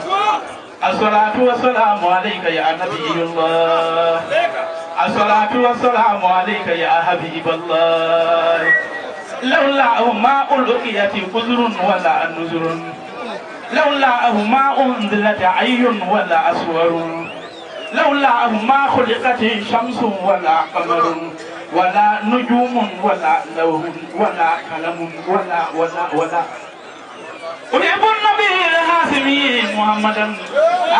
الصلاة والسلام عليك يا نبي الله الصلاة والسلام عليك يا حبيب الله لولا ما ألقيت قدر ولا نذر لولا ما أنزلت عي ولا أسور لولا ما خلقت شمس ولا قمر ولا نجوم ولا لوح ولا قلم ولا أحب النبي الهاشمي محمدا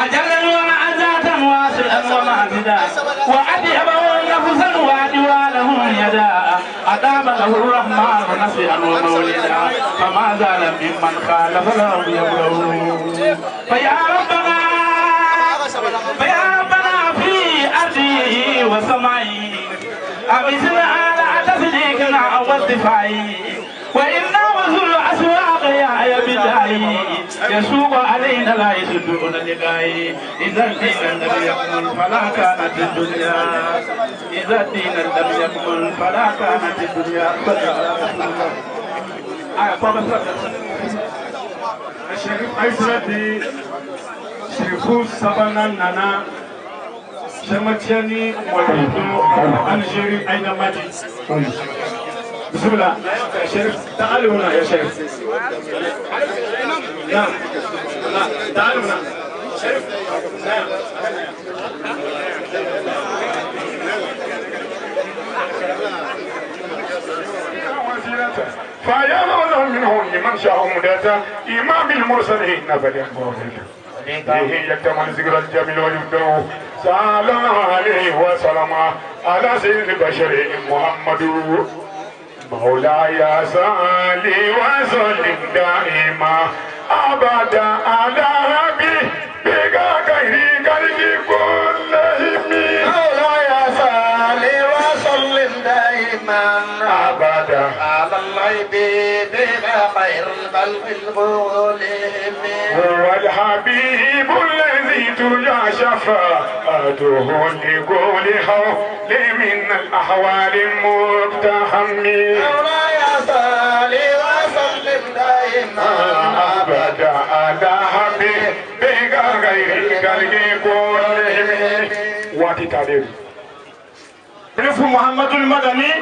أجل وأزاتا واصلا ومعبدا وأديبه نفسا وأدواله يدا أدام له الرحمن نصيرا ومولدا فما زال ممن خالف له يبلغ فيا ربنا في أرضه وسمعه أمسنا على تصديقنا والدفاعي وإنا وزر أسواق يا بداي يسوق علينا لا يسدون لقاي إذا الدين لم يكمل فلا كانت الدنيا إذا الدين لم يكمل فلا كانت الدنيا الشريف أيسرتي شريفو سبانا نانا شمتياني وليدو الجيري أين ماجي بسم الله يا شريف تعالوا هنا يا شريف نعم تعالوا هنا شريف نعم فيا الله منهم لمن شاء مداتا إمام المرسلين فلينظر إليه يكتمل ذكر الجميل ويبدأ صلى الله عليه وسلم على سيد البشر محمد مولاي صل وسلم دائما أبدا على حبيبك خير خلق كلهم مولاي صل وسلم دائما أبدا على الحبيب خير الخلق كلهم هو الحبيب الذي ترجى شفاعته لكل حول من الأحوال مقتحم مولاي صل وسلم دائما أبدا على حبيبك غير خلق كلهم واتي تعليم رفو محمد المدني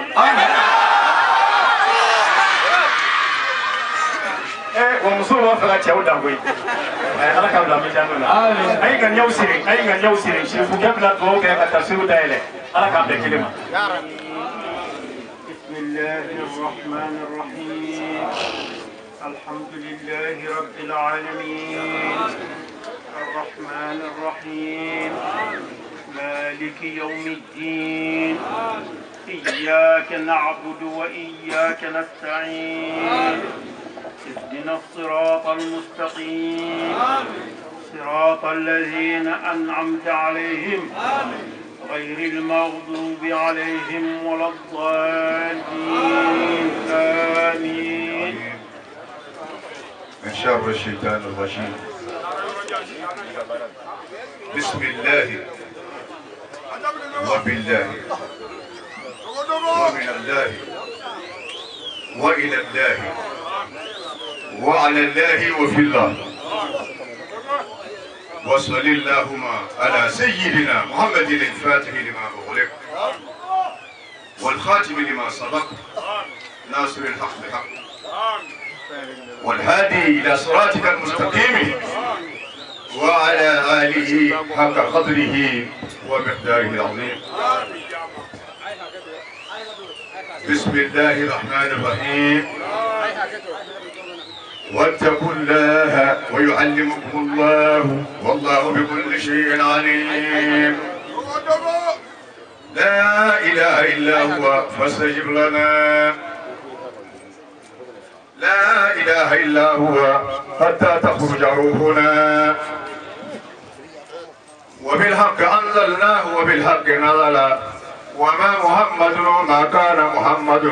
ومسؤول وفرات يهودا بوي أنا كم لامي جانونا أي كان يوسيرين شوفوا كيف لا تقول كيف تفسير دايله أنا كم بكلمة بسم الله الرحمن الرحيم الحمد لله رب العالمين الرحمن الرحيم مالك يوم الدين إياك نعبد وإياك نستعين اهدنا الصراط المستقيم صراط الذين أنعمت عليهم غير المغضوب عليهم ولا الضالين آمين. من شر الشيطان الرجيم. بسم الله وبالله ومن الله وإلى الله وعلى الله وفي الله وصل اللهم على سيدنا محمد الفاتح لما أغلق والخاتم لما سبق ناصر الحق بحق والهادي إلى صراطك المستقيم وعلى آله حق قدره ومقداره العظيم. بسم الله الرحمن الرحيم. واتقوا الله ويعلمكم الله والله بكل شيء عليم. لا إله إلا هو فاستجب لنا. لا إله إلا هو حتى تخرج روحنا. وبالحق أنزلناه وبالحق نزل وما محمد ما كان محمد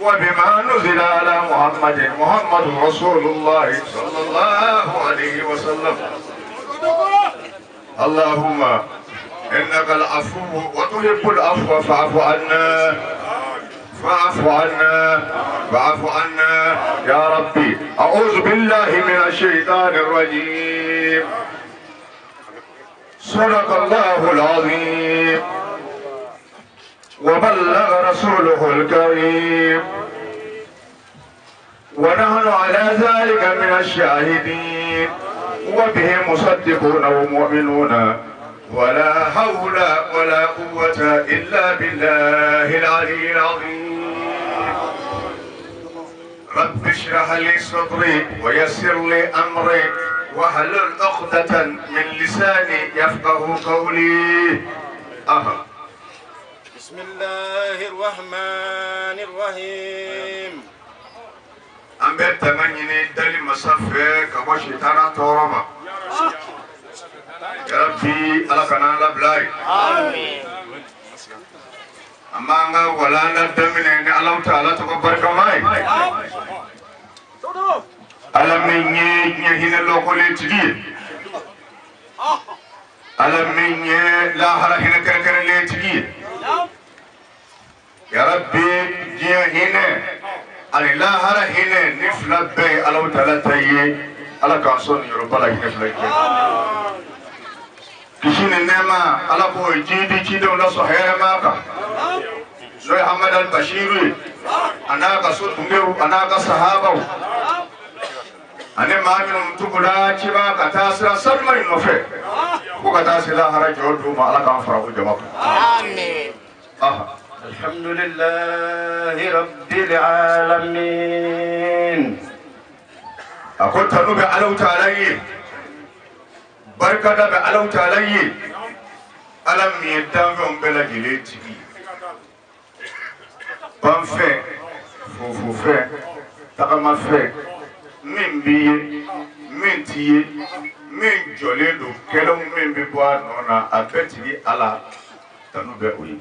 وبما نزل على محمد محمد رسول الله صلى الله عليه وسلم. اللهم إنك العفو وتحب العفو فاعف عنا فاعف عنا فاعف عنا يا ربي. أعوذ بالله من الشيطان الرجيم. صدق الله العظيم وبلغ رسوله الكريم ونحن على ذلك من الشاهدين وبه مصدقون ومؤمنون ولا حول ولا قوة إلا بالله العلي العظيم. رب اشرح لي صدري ويسر لي أمري واحلل عقدة من لساني يفقه قولي. بسم الله الرحمن الرحيم. أمبر تمنيني دلي مسافة كبوشي تانا تورما يا ربي على كنان لبلاي آمين. أما أنا ولا ندمني الله تعالى تكبر كماي ألم يهين اللوكولي تجي ألم لا هرهين كركرلي تجي يا ربي جي هنا على لا هرهين نفل بي الله تعالى تيجي على كاسون يربى لك نفل كشين النما على بوي جيدي جيدي ولا صحيح ماكا زوي محمد البشير أنا كسر تميو أنا كصحابه أنا ما من تقولا شبا كتاسلا سلم النفع وكتاسلا هرج عدو ما على كان فرعو جماعة. آمين. الحمد لله رب العالمين. أقول تنو بعلو تعالي بركة بعلو تعالي ala min ye danfɛnw bɛɛ lajɛlen tigi banfɛn fofofɛn tagamafɛn min b'i ye min t'i ye min jɔlen don kɛlɛw min bɛ bɔ a nɔ na a bɛɛ tigi ala tanu bɛ o ye.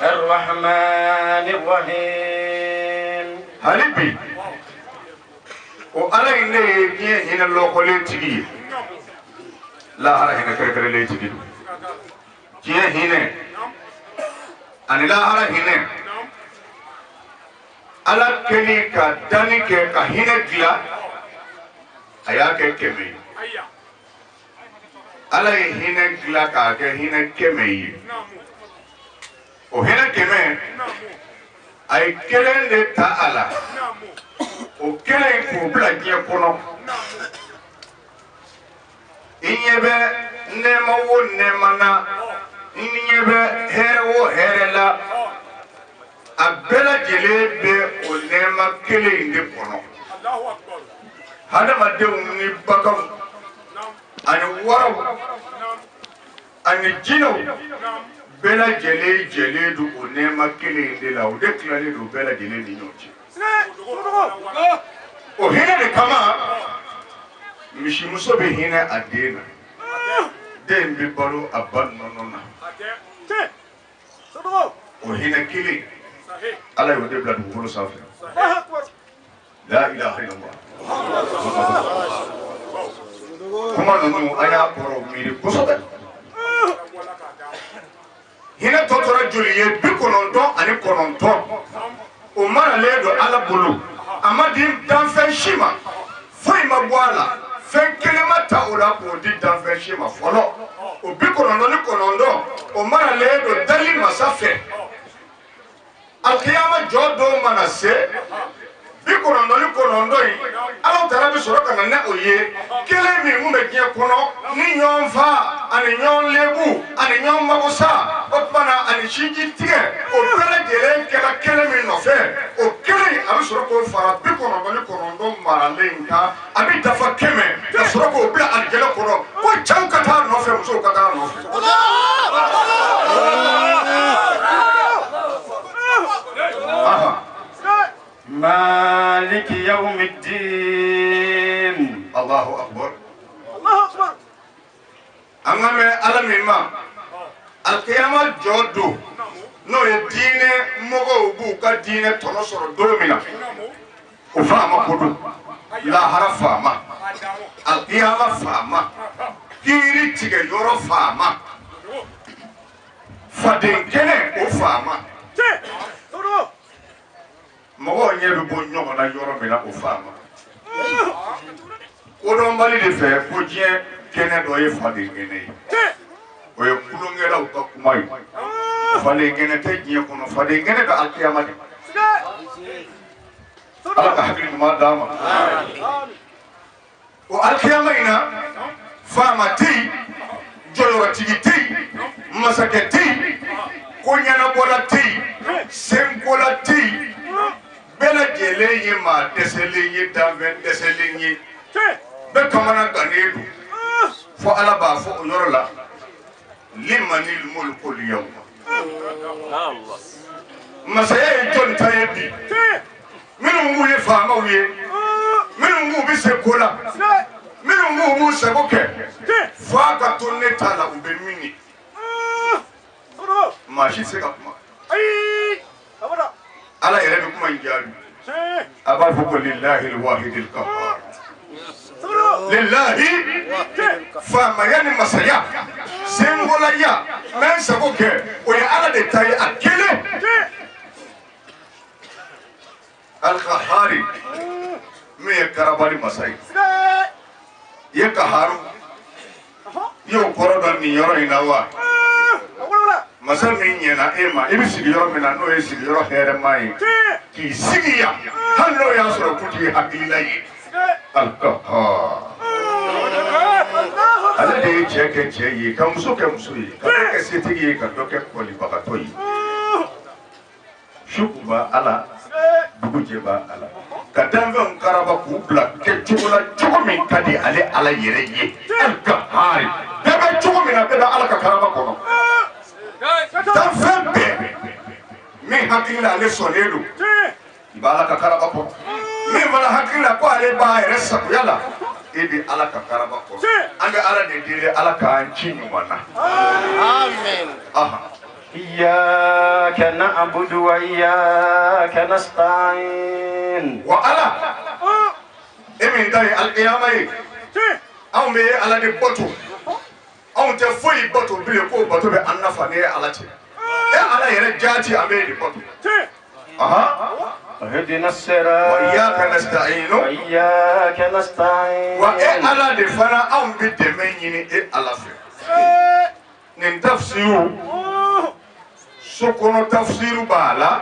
الرحمن الرحيم hali bi o ala in ne ye diɲɛ hinɛ lɔkɔlen tigi ye lahara hinɛ kɛrɛkɛrɛlen tigi don diɲɛ hinɛ ani lahara hinɛ ala kɛli ka danni kɛ ka hinɛ dilan a y'a kɛ 100 ye ala ye hinɛ dilan k'a kɛ hinɛ 100 ye o hinɛ 100 a ye 1 de ta a la o 1 k'o bila diɲɛ kɔnɔ i ɲɛ bɛ nɛɛma o nɛɛma na i ɲɛ bɛ hɛrɛ o hɛrɛ la a bɛɛ lajɛlen bɛ o nɛɛma 1 in de kɔnɔ hadamadenw ni baganw ani waraw ani jinɛw bɛɛ lajɛlen jɛlen don o nɛɛma 1 in de la o de tilalen don bɛɛ lajɛlen ni ɲɔgɔn cɛ o hinɛ de kama misimuso bɛ hinɛ a den na den bɛ balo a ba nɔnɔ na o hinɛ 1 ala y'o de bila dugukolo sanfɛ la ilaha illallah kuma ninnu an y'a kɔrɔ miiri kosɛbɛ hinɛ tɔ tora joli ye 99 o maralen don ala bolo a ma di danfɛn si ma foyi ma bɔ a la fɛn 1 ma ta o la k'o di danfɛn si ma fɔlɔ o 99 o maralen don dali masa fɛ alkiyama jɔ dɔw mana se 99 in ala taara bɛ sɔrɔ ka na ne o ye 1 min kun bɛ diɲɛ kɔnɔ ni ɲɔgɔn fa ani ɲɔgɔn lebu ani ɲɔgɔn magosa o tuma na ani sinji tigɛ o bɛɛ lajɛlen kɛra 1 min nɔfɛ o 1 a bɛ sɔrɔ k'o fara 99 maralen kan a bɛ dafa 100 ka sɔrɔ k'o bila alijɛnɛ kɔnɔ ko cɛw ka taa nɔfɛ musow ka taa nɔfɛ. مالك يوم الدين الله أكبر أنغامي ألمي ما القيامة جودو نو يدين مغو بوكا دين تنصر دومنا وفاما كدو لا حرف فاما القيامة فاما كيري تيجي يورو فاما فدين كنه وفاما mɔgɔw ɲɛ bɛ bɔ ɲɔgɔn na yɔrɔ min na o faama kodɔnbali de fɛ ko diɲɛ kɛnɛ dɔ ye fadenkɛnɛ ye o ye kulonkɛlaw ka kuma ye fadenkɛnɛ tɛ diɲɛ kɔnɔ fadenkɛnɛ bɛ alikiyama de ala ka hakili ɲuman d'a ma o alikiyama in na faama tɛ yen jɔyɔrɔtigi tɛ yen masakɛ tɛ yen ko ɲɛnabɔla tɛ yen senkola tɛ yen bɛɛ lajɛlen ye maa dɛsɛlen ye danfɛn dɛsɛlen ye bɛɛ kamana gannen don fo ala b'a fɔ o yɔrɔ la limanil mulkul yawma masaya ye jɔn ta ye bi minnu b'u ye faamaw ye minnu b'u bɛ se ko la minnu b'u sago kɛ fo a ka to ne ta la u bɛ min ye maa si se ka kuma ala yɛrɛ bɛ kuma in jaabi a b'a fɔ ko lillahi alwahid alqahhar lillahi faamaya ni masaya senkolaya mɛ sago kɛ o ye ala de ta ye a kelen alqahhari min ye karabali masa ye i ye kaharu i y'o kɔrɔ dɔn nin yɔrɔ in na wa masa min ɲɛna e ma i bɛ sigi yɔrɔ min na n'o ye sigiyɔrɔ hɛrɛma ye k'i sigi yan hali n'o y'a sɔrɔ kuntigi hakilila ye alqahhar ale de ye cɛ kɛ cɛ ye ka muso kɛ muso ye ka dɔ kɛ setigi ye ka dɔ kɛ kɔlibagatɔ ye su kun b'a ala dugu jɛ b'a ala ka danfɛnw karaba k'u bila kɛ cogo la cogo min ka di ale ala yɛrɛ ye al-Qahhar bɛɛ bɛ cogo min na bɛɛ bɛ ala ka karaba kɔnɔ danfɛn bɛɛ min hakili la ale sɔnnen don i bɛ ala ka karaba kɔnɔ min fana hakili la ko ale b'a yɛrɛ sagoya la e bɛ ala ka karaba kɔnɔ an bɛ ala de deli ala k'an ci ɲuman na amen إياك نعبد وإياك نستعين وعلى إمين داي القيامة أو مي على دي بطو أو تفوي بطو بيكو بطو بأننا فني على تي على يرجعتي أمي دي بطو اهدنا الصراط وإياك نستعين وإياك نستعين وعلى دي فنا أو بدميني على في نتفسيرو sokono tafsiru bala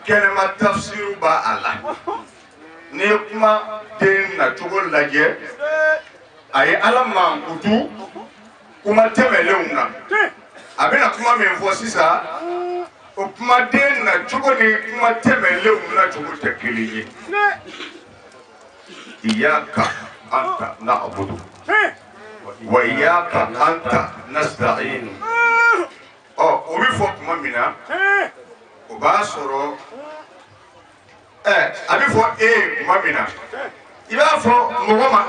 kenema tafsiru ba ala ne kuma den na cogo lajɛ ayi ala mankutu kuma tɛmɛlenw na a bɛna kuma min fɔ sisan o kuma den na cogo ni kuma tɛmɛlenw na cogo tɛ kelen ye iyaka anta na'budu wa iyaka anta nasta'in o bɛ fɔ tuma min na o b'a sɔrɔ a bɛ fɔ tuma min na i b'a fɔ mɔgɔ ma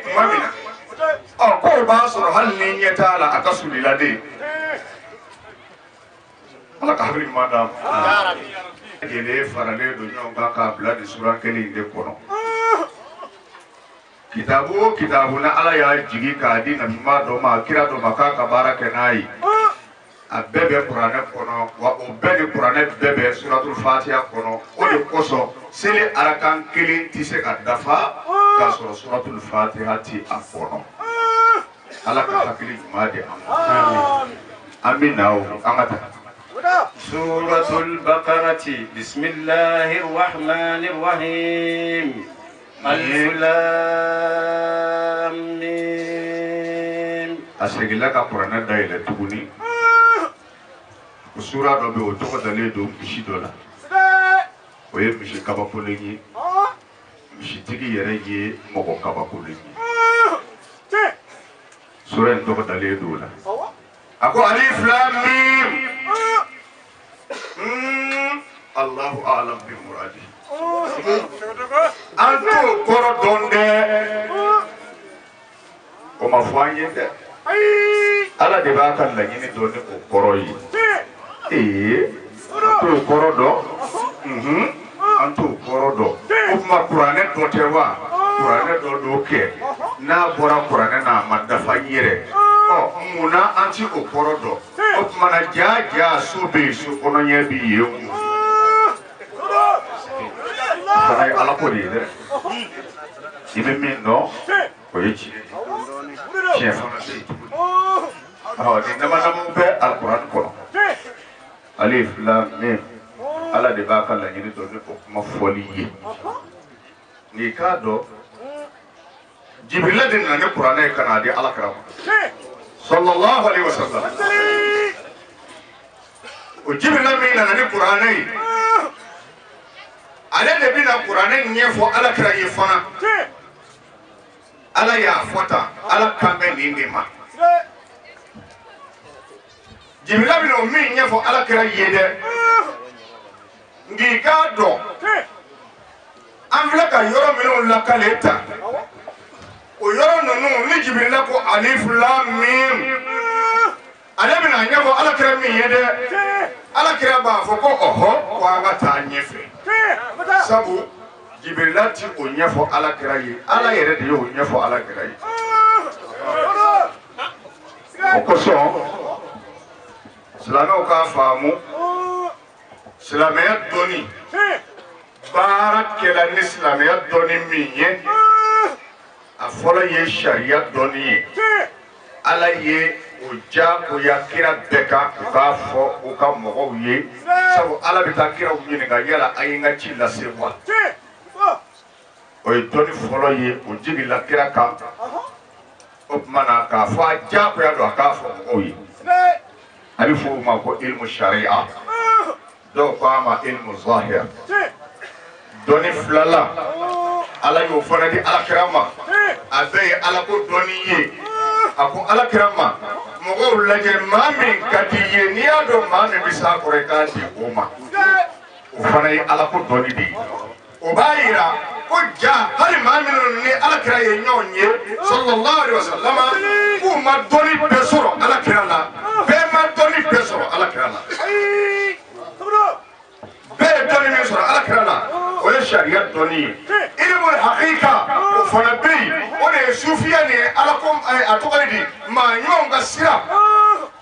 tuma min na ko o b'a sɔrɔ hali ni ɲɛ t'a la a ka surun den ala ka hakili ɲuman d'a ma lajɛlen faralen don ɲɔgɔn kan k'a bila nin sura kelen in de kɔnɔ kitabu o kitabu na ala y'a jigi k'a di nabiɲuman dɔ ma kira dɔ ma k'a ka baara kɛ n'a ye a bɛɛ bɛ kuranɛ kɔnɔ wa o bɛɛ ni kuranɛ bɛɛ bɛ suratul fatiha kɔnɔ o de kosɔn seli arakan kelen tɛ se ka dafa k'a sɔrɔ suratul fatiha tɛ a kɔnɔ ala ka hakili ɲuman di an ma an bɛ na o an ka taa suratul baqarati bismillahir rahmanir rahim alif lam mim a seginna ka kuranɛ dayɛlɛ tuguni sura dɔ bɛ o tɔgɔ dalen don misi dɔ la o ye misi kabakolen ye misitigi yɛrɛ ye mɔgɔ kabakolen ye sura in tɔgɔ dalen don o la a ko alif lam mim Allahu a'lam bi muradi an t'o kɔrɔ dɔn dɛ o ma fɔ an ye dɛ ala de b'a ka laɲini dɔn ni o kɔrɔ ye an t'o kɔrɔ dɔn an t'o kɔrɔ dɔn o tuma kuranɛ dɔ tɛ wa kuranɛ dɔ do kɛ n'a bɔra kuranɛ na a ma dafa n yɛrɛ munna an ti o kɔrɔ dɔn o tuma na jaa so bɛ yen so kɔnɔɲɛ bɛ yen fana ye ala ko de ye dɛ i bɛ min dɔn o ye tiɲɛ fana tɛ yen tuguni ni namadamaw bɛ alikuranɛ kɔnɔ alif lam mim ala de b'a ka laɲini dɔn ni o kuma fɔli ye n'i k'a dɔn jibirila de nana ni kuranɛ ye ka n'a di alakira ma sallallahu alaihi wasallam o jibirila min nana ni kuranɛ ye ale de bɛna kuranɛ ɲɛfɔ alakira ye fana ala y'a fɔ tan ala kan bɛ nin de ma jibirila bɛna o min ɲɛfɔ alakira ye dɛ n'i k'a dɔn an filɛ ka yɔrɔ minnu lakale ta o yɔrɔ ninnu ni jibirila ko alif lam mim ale bɛna ɲɛfɔ alakira min ye dɛ alakira b'a fɔ ko ɔhɔ ko an ka taa ɲɛfɛ sabu jibirila ti o ɲɛfɔ alakira ye ala yɛrɛ de ye o ɲɛfɔ alakira ye o kosɔn silamɛw k'a faamu silamɛya dɔnni baara kɛla ni silamɛya dɔnni min ye a fɔlɔ ye sariya dɔnni ye ala ye o jagoya kira bɛɛ kan u k'a fɔ u ka mɔgɔw ye sabu ala bɛ taa kiraw ɲininka yala a ye n ka ci lase wa o ye dɔnni fɔlɔ ye o jigila kira kan o tuma na k'a fɔ a jagoya don a k'a fɔ mɔgɔw ye a bɛ fɔ o ma ko ilmu sariya dɔw ko a ma ilmu zahir dɔni filala ala y'o fana di alakira ma a bɛɛ ye ala ko dɔni ye a ko alakira ma mɔgɔw lajɛ maa min ka di ye n'i y'a dɔn maa min bɛ s'a kɔrɔ i k'a di o ma o fana ye ala ko dɔni de ye o b'a yira ko ja hali maa minnu ni alakira ye ɲɔgɔn ye sallallahu alaihi wasallam k'u ma dɔni bɛɛ sɔrɔ alakira la bɛɛ ma dɔni bɛɛ sɔrɔ alakira la bɛɛ ye dɔni min sɔrɔ alakira la o ye sariya dɔni ye ilmul haqiqa o fana bɛ yen o de ye sufiya ni ala ko a tɔgɔ di maa ɲumanw ka sira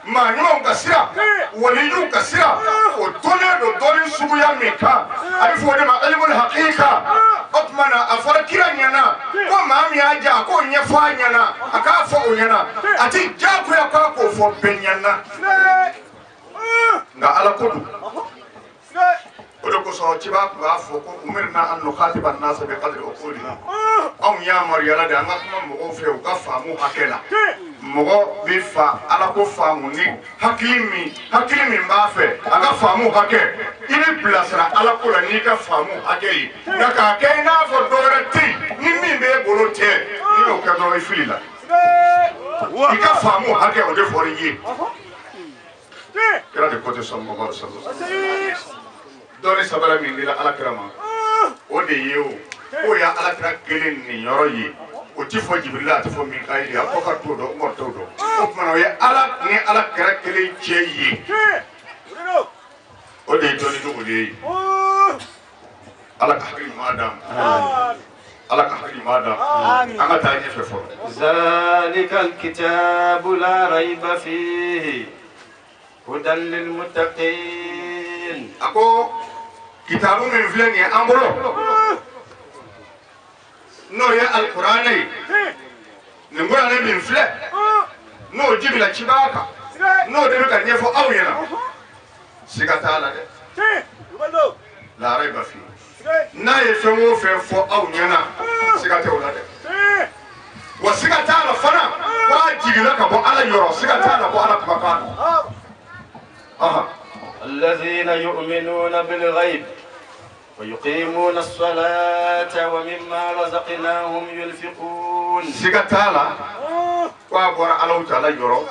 maa ɲumanw ka sira walijuw ka sira o dɔnnen don dɔni suguya min kan a bɛ fɔ o de ma ilmul haqiqa o tuma na a fɔra kira ɲɛna ko maa min y'a ja k'o ɲɛfɔ a ɲɛna a k'a fɔ o ɲɛna a ti diyagoya k'a k'o fɔ bɛɛ ɲɛna nka ala ko don o de kosɔn ciba tun b'a fɔ ko umirna an nukhatiba an-nasa bi qadri uqulihim anw yamaruyala de an ka kuma mɔgɔw fɛ u ka faamu hakɛ la mɔgɔ bɛ fa ala ko faamu ni hakili min b'a fɛ a ka faamu hakɛ i bɛ bilasira ala ko la n'i ka faamu hakɛ ye nka k'a kɛ i n'a fɔ dɔwɛrɛ tɛ yen ni min b'e bolo tɛ n'i y'o kɛ dɔrɔn i fili la i ka faamu hakɛ o de fɔra i ye kira de ko tɛ sɔn mɔgɔw sɔrɔ dɔni sabara min dira alakira ma o de ye o k'o ya alakira kelen nin yɔrɔ ye o ti fɔ jibirila a ti fɔ mikayili a ko ka t'o dɔn umar t'o dɔn o tuma na o ye ala ni alakira kelen cɛ ye o de ye dɔni dogo de ye ala ka hakili ɲuman d'a ma ala ka hakili ɲuman d'a ma an ka taa ɲɛfɛ fɔlɔ. zalikal kitabu la rayba fihi hudan lil muttaqin. a ko kitabu min filɛ nin ye an bolo n'o ye alikuranɛ ye nin kuranɛ min filɛ n'o jibila cibaa kan n'o de bɛ ka ɲɛfɔ aw ɲɛna siga t'a la dɛ la rayba fi n'a ye fɛn o fɛn fɔ aw ɲɛna siga tɛ o la dɛ wa siga t'a la fana k'a jigila ka bɔ ala yɔrɔ siga t'a la bɔ ala kumakan na. الذين يؤمنون بالغيب ويقيمون الصلاة ومما رزقناهم ينفقون. سيغتالا وابور الله تعالى يورو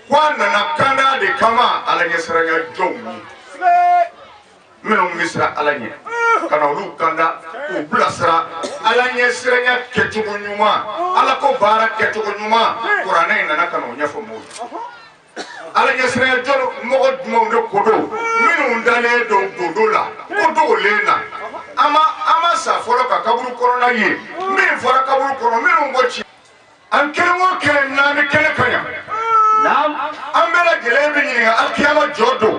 وانا نكانا دي كما على يسرنا جوم منهم مصر على كانوا لو كاندا وبلاسرا على يسرنا كتبو نيوما على كو بارا كتبو نيوما قرانين نانا كانوا يفهمون ala ɲɛsiranya jɔn mɔgɔ jumɛnw de ko don minnu dalen don dodo la ko dogolen na an ma sa fɔlɔ ka kaburu kɔnɔna ye min fɔra kaburu kɔnɔ minnu ko ci an kelen o kelen naani kelen ka ɲa an bɛɛ lajɛlen bɛ ɲininka alikiyama jɔ don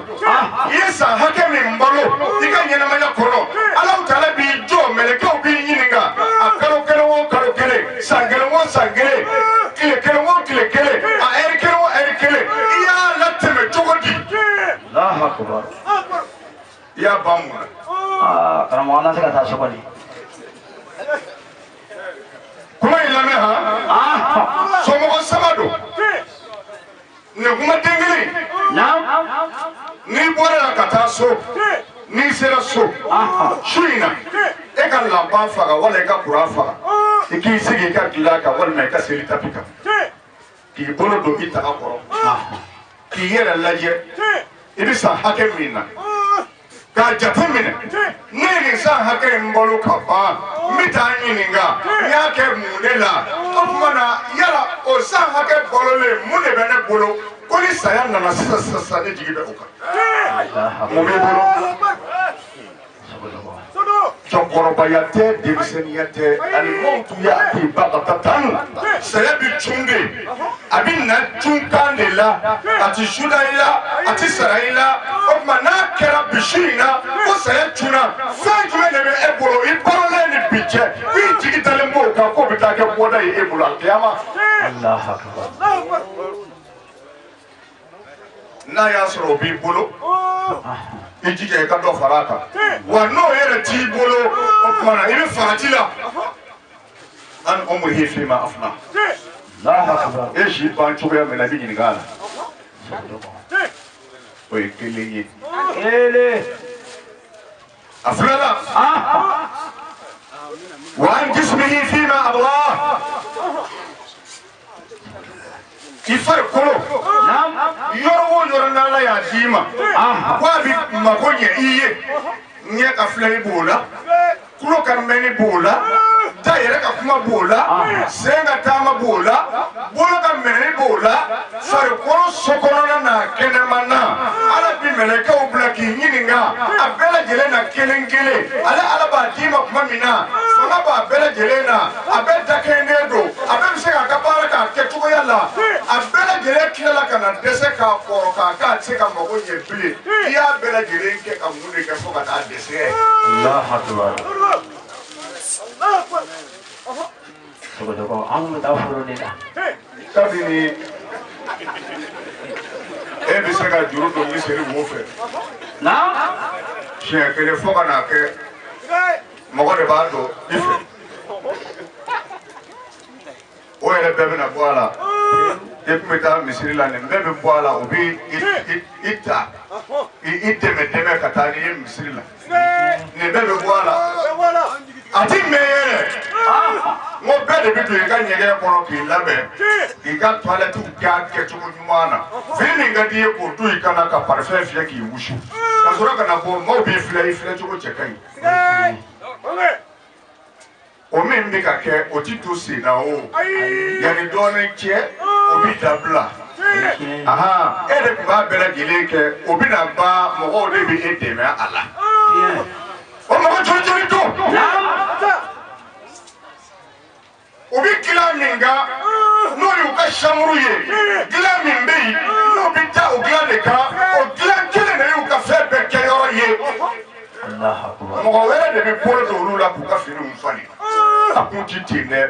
i ye san hakɛ min balo i ka ɲɛnamaya kɔnɔ Alahu Taala b'i jɔ mɛlɛkɛw b'i ɲininka a kalo kelen o kalo kelen san kelen o san kelen tile kelen o tile kelen a ɛri kelen o ɛri kelen i y'a latɛmɛ cogo di. Allahu akbar. I y'a ban mun na. Karamɔgɔ an na se ka taa so kɔni. kuma in lamɛn han somɔgɔ saba don nin kuma den kelen n'i bɔra la ka taa so n'i sera so su in na e ka lanban faga wala i ka kuran faga i k'i sigi i ka dilan kan walima i ka seli tapi kan k'i bolo don i taga kɔrɔ k'i yɛrɛ lajɛ i bɛ san hakɛ min na k'a jate minɛ ne ye nin san hakɛ in balo ka ban n bɛ taa ɲininka n y'a kɛ mun de la o tuma na yala o san hakɛ balolen mun de bɛ ne bolo ko ni saya nana sisan ne jigi bɛ o kan mun b'i bolo cɛkɔrɔbaya tɛ denmisɛnniya tɛ ani mɔtu y'a bagatatan saya bɛ cun de a bɛ na cunkan de la a tɛ suda i la a tɛ sara i la o tuma n'a kɛra bisi in na ko saya cunna fɛn jumɛn de bɛ e bolo i barolen ni bi cɛ i jigi dalen b'o kan k'o bɛ taa kɛ bɔda ye e bolo alikiyama. n'a y'a sɔrɔ o b'i bolo i jija i ka dɔ fara a kan wa n'o yɛrɛ t'i bolo o tuma na i bɛ farati la an umrihi fima afna e si ban cogoya min na i bɛ ɲininka a la o ye kelen ye a filala وعن جسمه فيما أبغاه يفرق كله يروو يرنا لا يا ديما وابي ما كوني إيه نيك أفلي بولا كلو كان مني بولا تايرة كفما بولا سينغ تاما بولا بولا كان مني بولا فرق كله سكرنا نا كنمنا على بملكة وبلكي ينينا أبلا جلنا كلين كلي على باديما كم منا فما بلا جلنا أبلا كندو أبلا سينغ كبارك كتوكو يلا أبلا جلنا كلا كنا دسكا فوركا كاتسكا مغوني بلي يا أبلا جلنا كأمودي كفوكا تادسكا الله أكبر Toko amu tahu furunida. Kabini bisa ka juru do misiri wo fe. Na? Che kele foka na ke mogo de ba do ife. O ere bebe na boala. Ekumeta misiri la ne bebe boala obi ita. Iteme katani misiri la. Ne bebe boala. Ati meyere. Mo bede bidu ka nyege kono ki labe ki ka toilette ka ke chugo nyumana fini ngadi ko tu ikana ka parfait fie ki wushu ka sura kana bo mo bi file chugo chekai o min bi ka ke o ti to si na o yani doni che o bi dabla aha ede ba bela gile ke o bi na ba mo o de bi edeme ala o mo ko chori to Ubi kila minga no yu ka shamuru ye kila mimbe no bi ta o kila de ka o kila kile na yu ka fe be ke yo ye Allah akbar mo wele de bi polo do lula ku ka fini mfani akunti tine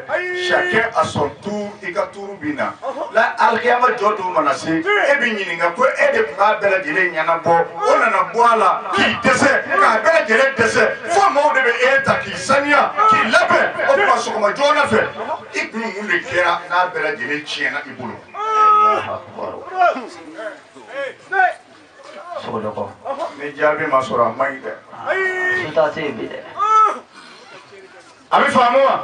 chacun à son tour et ka tour bina la alqiyama jodo manase e bi nyininga ko e de ba bela jele nyana bo ona na boala ki dese ka bela jele dese fo mo de be eta ki sania ki labe o ba so ko jona fe ibnu munde kera na bela jele chiena ibulu Allah akbar so do ko ne jabe masura mai de suta te bi de Ami fahamua?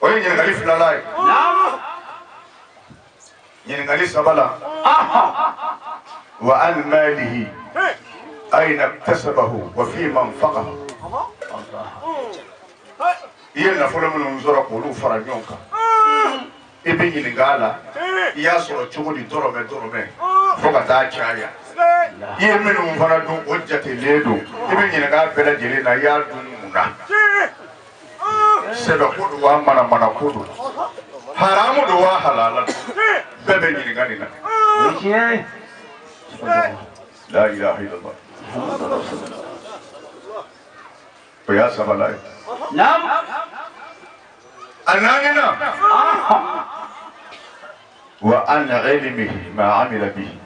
Oye nyengali filalai. Naam. Nyengali sabala. Wa an malihi aina iktasabahu wa fi manfaqahu. Iye na folo mun nzora ko lu fara nyonka. Ibe nyingala iya so chugo di dorobe foka ta chaya. Iye menu mfana do ojjate ledo ibe nyinga bela jele na ya dununa sebe kudu wa mana kudu haramu do wa halala bebe nyinga nina la ilaha illallah ya sabalai nam ananina wa an ilmihi ma amila bihi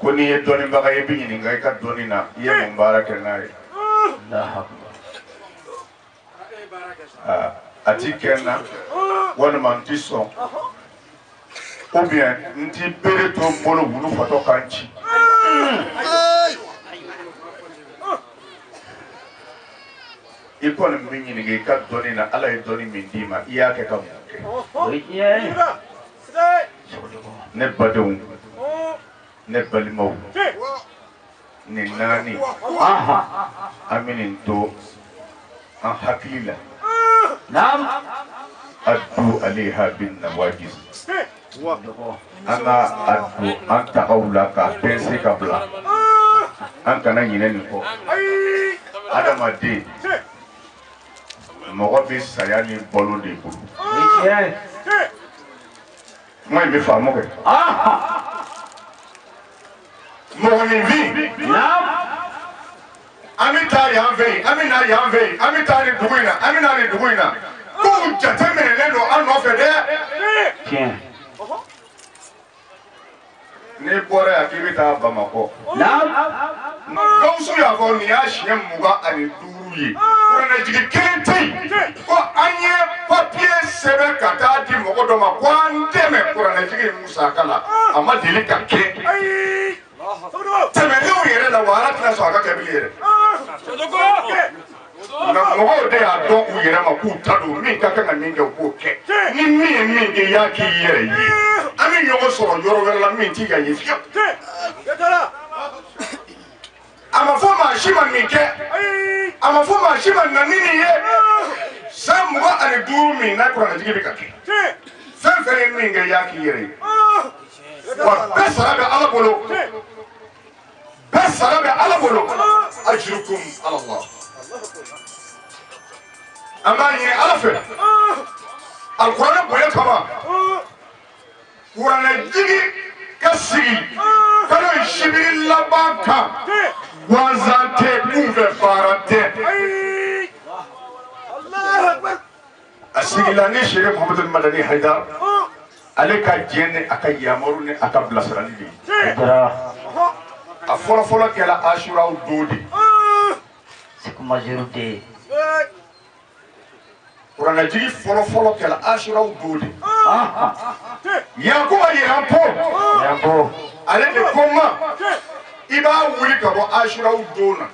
kuni ye doni baga ye bi nyini ngai ka doni na ye mubaraka nae Allah akbar ati kenna wona man tiso ou bien nti bere to bolo wulu foto kanchi ikon mi nyini ngai ka doni na ala ye doni mindima iya ke ka ne badon ne balimo ne nani aminin to an hakila nam addu alaiha bin nawajis ana addu an taqawla ka pense kabla an kana yinen ko adama de mogo bi sayani bolo de ko moi me famo ke Mohoni vi amita yanve amina yanve amita ni duguina amina ni duguina ko jatemene lendo ano fede tiens ne bore akibita Bamako gausu ya ko ni ashie muga ani duruye ko na jigi kenti ko anye papier sebe kata di mogodo ma kwante me ko na jigi Musa kala ama delika ke Temelu yere la wala tɛna sɔn a ka kɛ bilen yɛrɛ nka mɔgɔw de y'a dɔn u yɛrɛ ma k'u ta don min ka kan ka min kɛ u k'o kɛ ni min ye min kɛ i y'a k'i yɛrɛ ye an bɛ ɲɔgɔn sɔrɔ yɔrɔ wɛrɛ la min t'i ka ye fiyewu a ma fɔ maa si ma nin kɛ a ma fɔ maa si ma na ni nin ye san 25 min n'a kuranɛtigi bɛ ka kɛ fɛn fɛn ye min kɛ i y'a k'i yɛrɛ ye wa bɛɛ sara bɛ ala bolo bɛɛ sara bɛ ala bolo ajurukum ala Allah an b'a ɲini ala fɛ alikuranɛ bonya kama kuranɛtigi ka sigi kalo sibiri laban kan gansan tɛ kunfɛ baara tɛ a sigila ni sere Muhamadu Madani Haidara ale ka diɲɛ ni a ka yamaru ni a ka bilasirali de ye a fɔlɔfɔlɔ kɛra Asuraw don de kuranɛtigi fɔlɔfɔlɔ kɛra Asuraw don de Yakuba Yiranpo ale de ko n ma i b'a wuli ka bɔ Asuraw don na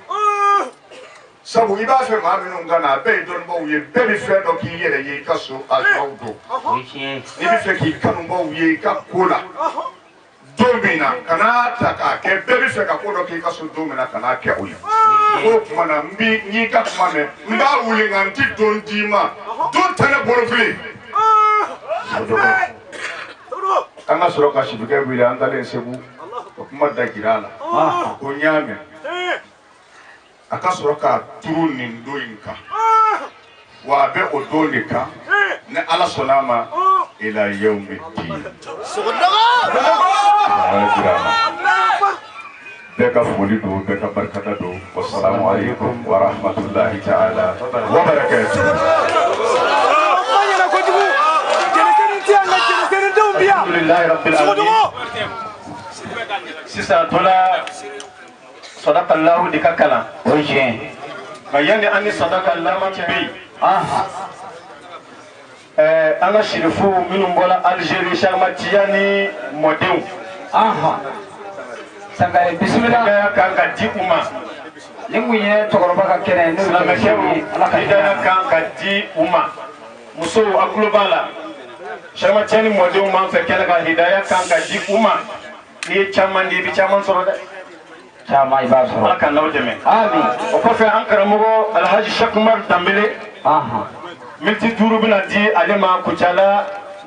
sabu i b'a fɛ maa minnu ka na a bɛɛ ye dɔnnibaw ye bɛɛ bɛ fɛn dɔ k'i yɛrɛ ye i ka so Asuraw don n'i bɛ fɛ k'i kanubaw ye i ka ko la don min na ka n'a ta k'a kɛ bɛɛ bɛ fɛ ka ko dɔ k'i ka so don min na ka n'a kɛ o ye o tuma na n y'i ka kuma mɛn n b'a wuli nka n ti don d'i ma don tɛ ne bolo bilen an ka sɔrɔ ka sibikɛ wele an talen Segu o kuma da jira a la ko n y'a mɛn a ka sɔrɔ k'a turu nin don in kan wa a bɛ o don de kan ni ala sɔnna a ma ila yawmi din bɛɛ ka foli don bɛɛ ka barikada don wassalamu alaikum wa rahmatullahi ta'ala wa barakatuh alhamdulillahi rabbil alamin sisan tola sadakallahu di ka kalan o ye tiɲɛ nka yanni an ni sadakallahu cɛ bɛ yen an ka sirifu minnu bɔra Algérie Chamatiya ni mɔdenw Sangare bisimila hidaya kan ka di u ma ni mun ye cɛkɔrɔba ka kɛnɛ n'o silamɛkɛw hidaya kan ka di u ma musow a tulo b'a la Chamatiya ni mɔdenw b'an fɛ kɛlɛ ka hidaya kan ka di u ma n'i ye caman di i bɛ caman sɔrɔ dɛ caman i b'a sɔrɔ ala ka n'aw dɛmɛ amin o kɔfɛ an karamɔgɔ Alhaji Sheikh Umar Danbele miniti 5 bɛna di ale ma Kucala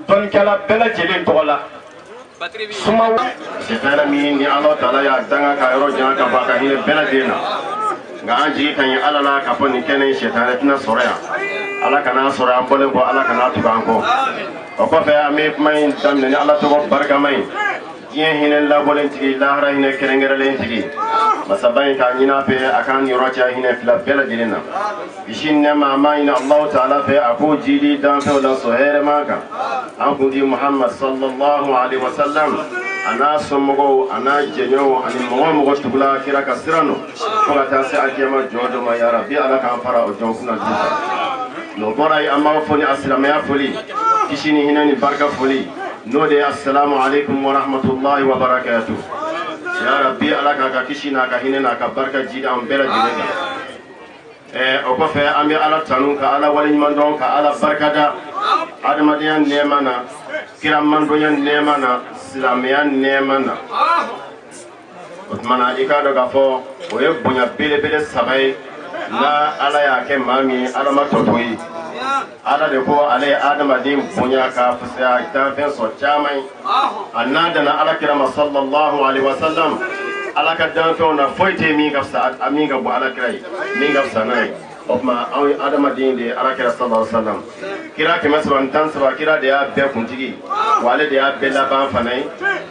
dɔnnikɛla bɛɛ lajɛlen tɔgɔ la sumaw sitana min ni ala taala y'a danga ka yɔrɔ janya ka bɔ a ka hinɛ bɛɛ lajɛlen na nka an jigi ka ɲi ala la k'a fɔ nin kɛnɛ in sitana tɛna sɔrɔ yan ala kana sɔrɔ an bɔlen kɔ ala kana tugu an kɔ o kɔfɛ an bɛ kuma in daminɛ ni ala tɔgɔ barikama ye diɲɛ hinɛ labɔlen tigi lahara hinɛ kɛrɛnkɛrɛnlen tigi masaba in k'a ɲini a fɛ a k'an yɔrɔ cɛ hinɛ fila bɛɛ lajɛlen na kisi nɛɛma an b'a ɲini alahu taala fɛ a k'o jidi danfɛnw la sɔn hɛrɛma kan an kuntigi Muhammad sallallahu alaihi wa sallam a n'a somɔgɔw a n'a jɛɲɔgɔnw ani mɔgɔ o mɔgɔ tugula kira ka sira nɔ fo ka taa se alkiyama jɔ dɔ ma yarabi ala k'an fara o jɔn kunna du kan n'o bɔra yen an b'a fɔ ni a silamɛya foli kisi ni hinɛ ni barika foli n'o de ye assalamu alaikum wa rahmatullahi wa barakatuh ya rabbi ala ka kisi n'a ka hinɛ n'a ka barika ji an bɛɛ lajɛlen kan o kɔfɛ an bɛ ala tanu ka ala waleɲuman dɔn ka ala barikada adamadenya nɛɛma na kiramandonya nɛɛma na silamɛya nɛɛma na o tuma na i k'a dɔn k'a fɔ o ye bonya belebele saba ye na ala y'a kɛ maa min ye ala ma tɔto ye ala de ko ale ye adamaden bonya k'a fisaya danfɛn sɔrɔ caman ye a n'a danna alakira ma sallallahu alaihi wa sallam ala ka danfɛnw na foyi tɛ min ka fisa a min ka bɔ alakira ye min ka fisa n'a ye o tuma anw ye adamaden de ye alakira sallallahu alaihi wa sallam kira 313 kira de y'a bɛɛ kuntigi wa ale de y'a bɛɛ laban fana ye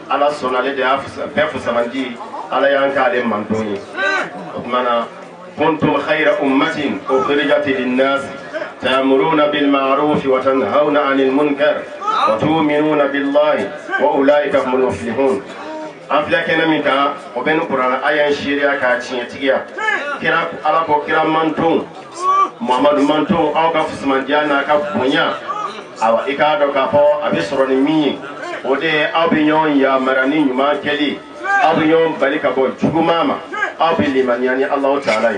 ala sɔnna ale de y'a bɛɛ fusabandi ala y'an k'ale mandon ye o tuma na kuntum khayra ummatin ukhrijat lin-nas ta'muruna bil ma'ruf wa tanhauna 'anil munkar wa tu'minuna billahi wa ulaika humul muflihun an filɛ kɛnɛ min kan o bɛ ni kuranna a y'an seereya k'a tiɲɛtigiya kira ala ko kira manton Muhamadu manton aw ka fusamandiya n'a ka bonya awa i k'a dɔn k'a fɔ a bɛ sɔrɔ ni min ye o de ye aw bɛ ɲɔgɔn yamara ni ɲuman kɛli aw bɛ ɲɔgɔn bali ka bɔ juguman ma abili maniani Allah ta'ala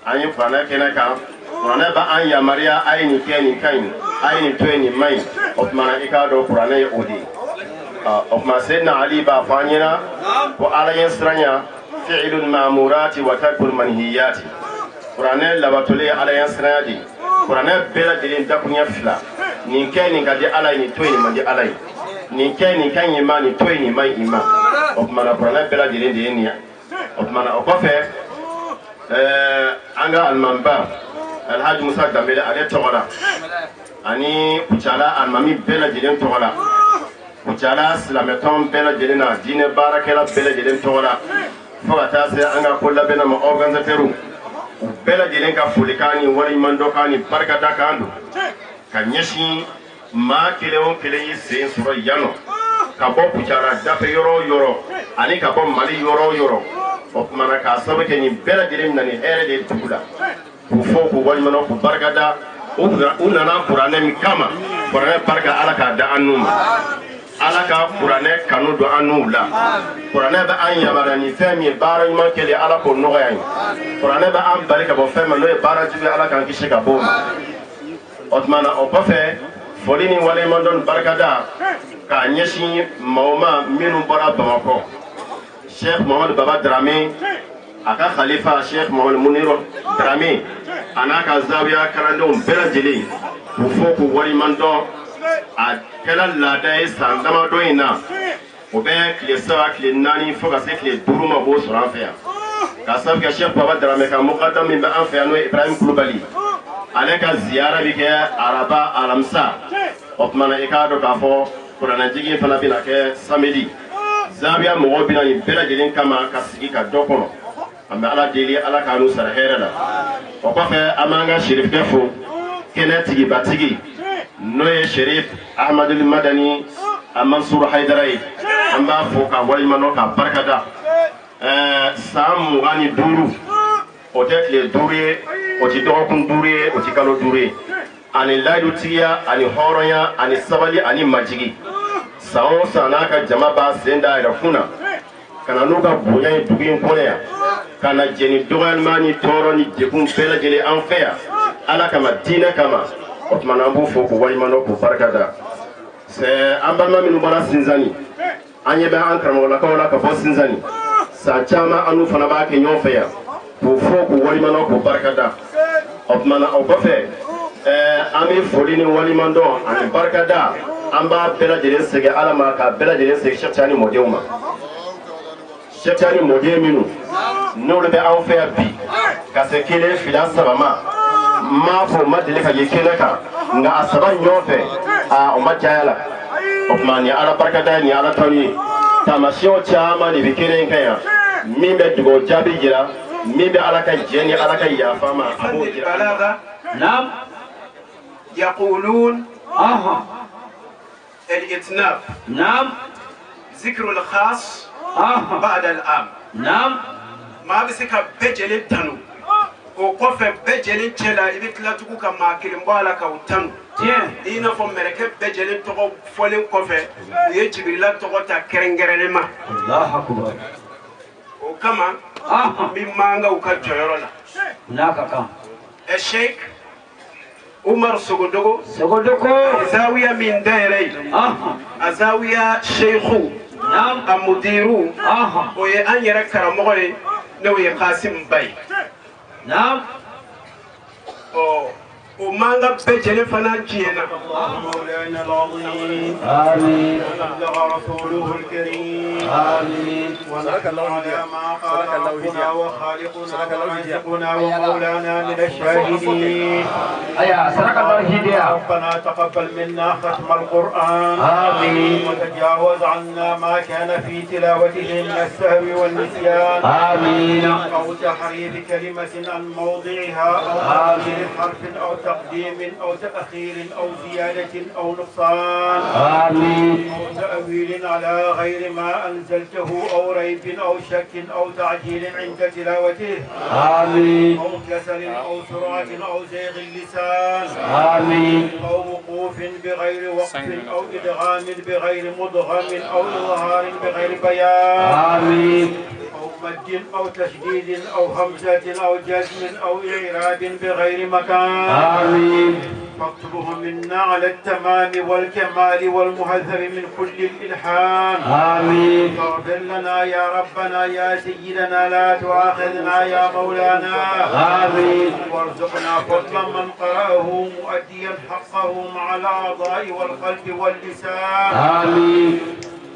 ani fana kena ka wana ba an ya maria aini keni kain aini tweni mai of mana ikado qur'ana ya odi of ma sayyidina ali ba fanina wa ala yasranya fi'lul ma'murati wa tarkul manhiyati qur'ana labatuli ala yasranya di qur'ana bela dilin dakunya fila ni keni kadi ala ni tweni mandi ala ni keni kanyi mani tweni mai ima of mana qur'ana bela dilin di enia of mana okofe anga almamba alhaji musa damele ale togola ani kucala almami bela jelen togola kucala silameton bela jelena dine barakela bela jelen togola fo ka taa se anga kolla bena ma organisateuru bela jelen ka folikani wali mandokani barkata kandu ka ɲɛsin maa kelen o kelen y'i sen sɔrɔ yano ka bɔ kucala dafe yɔrɔ o yɔrɔ ani ka bɔ mali yɔrɔ o yɔrɔ o kumana k'a sababu kɛ nin bɛɛ lajɛlen na nin hɛrɛ de ye dugu la k'u fɔ k'u waliɲuman k'u barikada u nana kuranɛ min kama kuranɛ barika ala k'a da an n'u ma ala ka kuranɛ kanu don an n'u la kuranɛ bɛ an yamaruya ni fɛn min ye baara ɲuman kɛlen ala k'o nɔgɔya ye kuranɛ bɛ an bali ka bɔ fɛn ma n'o ye baara jugu ye ala k'an kisi ka bɔ o ma o tumana o kɔfɛ foli ni waleɲuman dɔn barikada k'a ɲɛsin maaw ma minnu bɔra bamakɔ Sheikh Mohamed Baba Dramé aka khalifa Sheikh Mohamed Muniro Dramé anaka zawiya karandenw bɛɛ lajɛlen k'u fɔ k'u waleɲuman dɔn a kɛla laada ye san damadɔ in na o bɛ tile saba tile naani fo ka se tile duuru ma b'o sɔrɔ an fɛ yan k'a sababu kɛ Sheikh Baba Dramé ka mukadam min bɛ an fɛ yan n'o ye Ibrahim Kulubali ale ka ziyara bi kɛ araba alamisa o tumana i k'a dɔn k'a fɔ kuranɛjigi fana bɛna kɛ samedi zawiya mɔgɔw bɛna nin bɛɛ lajɛlen kama ka sigi ka dɔ kɔnɔ an bɛ ala deli ala k'a n'u sara hɛrɛ la o kɔfɛ an b'an ka sherifkɛ fo kɛnɛ tigibatigi n'o ye sherif ahmadul madani mansur haidara ye an b'a fo ka waleɲuman dɔn ka barikada san 25 o tɛ tile 5 ye o tɛ dɔgɔkun 5 ye o tɛ kalo 5 ye ani layidutigiya ani hɔrɔnya ani sabali ani majigi san o san n'a ka jama b'a sen da a yɛrɛ kun na ka na n'u ka bonya ye dugu in kɔnɔ yan ka na jɛni dɔgɔyalima ni tɔɔrɔ ni degun bɛɛ lajɛlen an fɛ yan ala kama diinɛ kama o tuma na an b'u fo k'u waleɲuman dɔn k'u barikada an balima minnu bɔra Sinzani an ɲɛ bɛ an karamɔgɔlakaw la ka bɔ Sinzani san caman an n'u fana b'a kɛ ɲɔgɔn fɛ yan k'u fo k'u waleɲuman dɔn k'u barikada o tuma na o kɔfɛ an bɛ foli ni waleɲuman dɔn ani barikada an b'a bɛɛ lajɛlen segin ala ma k'a bɛɛ lajɛlen segin Cheikh Tidiane mɔdenw ma Cheikh Tidiane mɔden minnu n'olu bɛ anw fɛ yan bi ka se 1 2 3 ma m'a fɔ ma deli ka ye kɛnɛ kan nka a 3 ɲɔgɔn fɛ o ma caya la o tuma nin ala barikada nin ala tanu ye taamasiyɛnw caman de bɛ kɛnɛ in kan yan min bɛ dugawu jaabi jira min bɛ ala ka jɛ ni ala ka yafa ma a b'o jira. نعم يقولون الإتناب نعم ذكر الخاص بعد العام نعم ما بسك بجل تنو وقف بجل تلا يبتلا تكو كما كلم بالا كوتنو دينا فم مركب بجل تقو فولين كوفه يجبر لا تقو تكرنجرنما الله أكبر وكما مما عنده وكجيرونا ناكا الشيخ عمر سغدوغو زاوية من دايري زاوية شيخو نعم المديرو وي أن يرى كرموغي نوي قاسم باي نعم ومانغا بجل فنانجينا مولانا العظيم آمين وبلغ رسوله الكريم آمين ونحن على ما قال ربنا وخالقنا ورازقنا ومولانا من الشاهدين ربنا تقبل منا ختم القرآن آمين وتجاوز عنا ما كان في تلاوته من السهو والنسيان آمين أو تحريف كلمة عن موضعها أو تغيير حرف أو تقديم أو تأخير أو زيادة أو نقصان آمين أو تأويل على غير ما أنزلته أو ريب أو شك أو تعجيل عند تلاوته آمين أو كسل أو سرعة أو زيغ اللسان آمين أو وقوف بغير وقف أو إدغام بغير مدغم أو إظهار بغير بيان آمين أو مد أو تشديد أو همزة أو جزم أو إعراب بغير مكان آمين. فاكتبه منا على التمام والكمال والمهذب من كل الإلحان. آمين. فاغفر لنا يا ربنا يا سيدنا لا تؤاخذنا يا مولانا. آمين. وارزقنا فضلا من قرأه مؤديا حقه مع الأعضاء والقلب واللسان. آمين.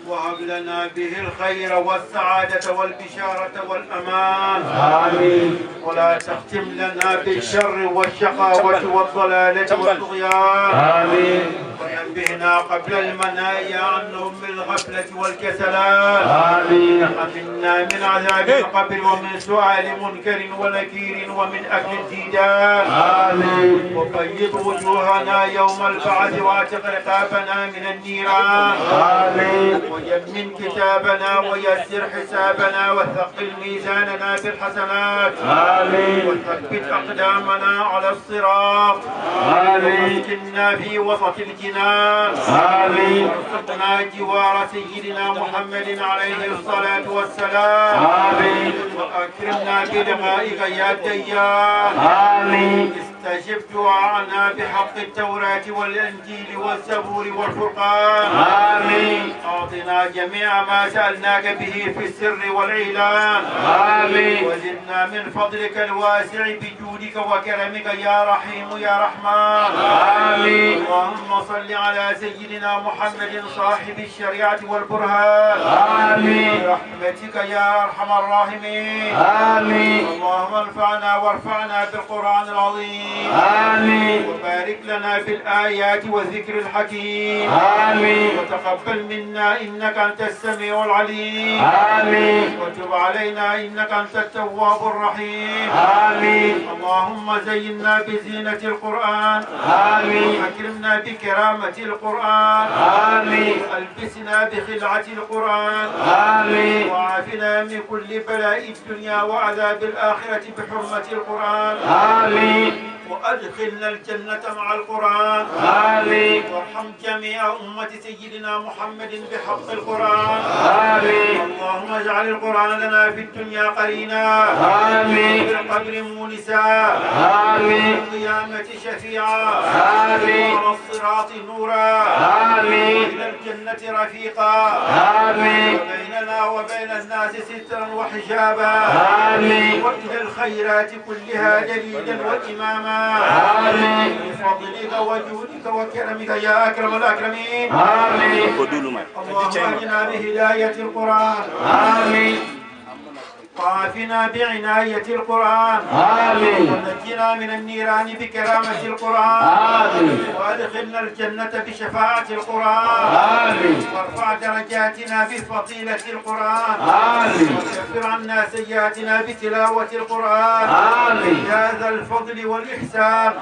وهب لنا به الخير والسعادة والبشارة والأمان. آمين. ولا تختم لنا بالشر والشقاوة والضلالة والطغيان. آمين. ونبهنا قبل المنايا عن نوم الغفلة والكسلان. آمين. أمنا من عذاب القبر ومن سؤال منكر ونكير ومن أكل الديدان. آمين. وبيض وجوهنا يوم البعث واعتق رقابنا من النيران. آمين. ويمن كتابنا ويسر حسابنا وثقل ميزاننا بالحسنات. آمين. وثبت أقدامنا على الصراط. آمين. واسكننا في وسط الجنان. آمين. وارزقنا جوار سيدنا محمد عليه الصلاة والسلام. آمين. وأكرمنا بلقائك يا ديان. آمين. استجب دعاءنا بحق التوراة والإنجيل والزبور والفرقان. آمين. أعطنا جميع ما سألناك به في السر والإعلان. آمين. وزدنا من فضلك الواسع بجودك وكرمك يا رحيم يا رحمن. آمين. اللهم صل على سيدنا محمد صاحب الشريعة والبرهان. آمين. برحمتك يا أرحم الراحمين. آمين. اللهم انفعنا وارفعنا بالقرآن العظيم. آمين. وبارك لنا بالآيات والذكر الحكيم. آمين. وتقبل منا إنك أنت السميع العليم. آمين. وتب علينا إنك أنت التواب الرحيم. آمين. اللهم زينا بزينة القرآن. آمين. أكرمنا بكرامة القرآن. آمين. ألبسنا بخلعة القرآن. آمين. وعافنا من كل بلاء الدنيا وعذاب الآخرة بحرمة القرآن. آمين. وأدخلنا الجنة مع القرآن. آمين. وارحم جميع أمة سيدنا محمد بحق القرآن. آمين. اللهم اجعل القرآن لنا في الدنيا قرينا. آمين. وفي القبر مونسا. آمين. وفي القيامة شفيعا. آمين. وعلى الصراط نورا. آمين. إلى الجنة رفيقا. آمين. وبيننا وبين الناس سترا وحجابا. آمين. وإلى الخيرات كلها دليلا وإماما. آمين. بفضلك وجودك وكرمك يا أكرم الأكرمين. آمين. اللهم اهدنا بهداية القرآن. آمين. وعافنا بعناية القرآن. آمين. ونجنا من النيران بكرامة القرآن. آمين. وادخلنا الجنة بشفاعة القرآن. آمين. وارفع درجاتنا بفضيلة القرآن. آمين. وكفر عنا سيئاتنا بتلاوة القرآن. آمين. يا ذا الفضل والإحسان.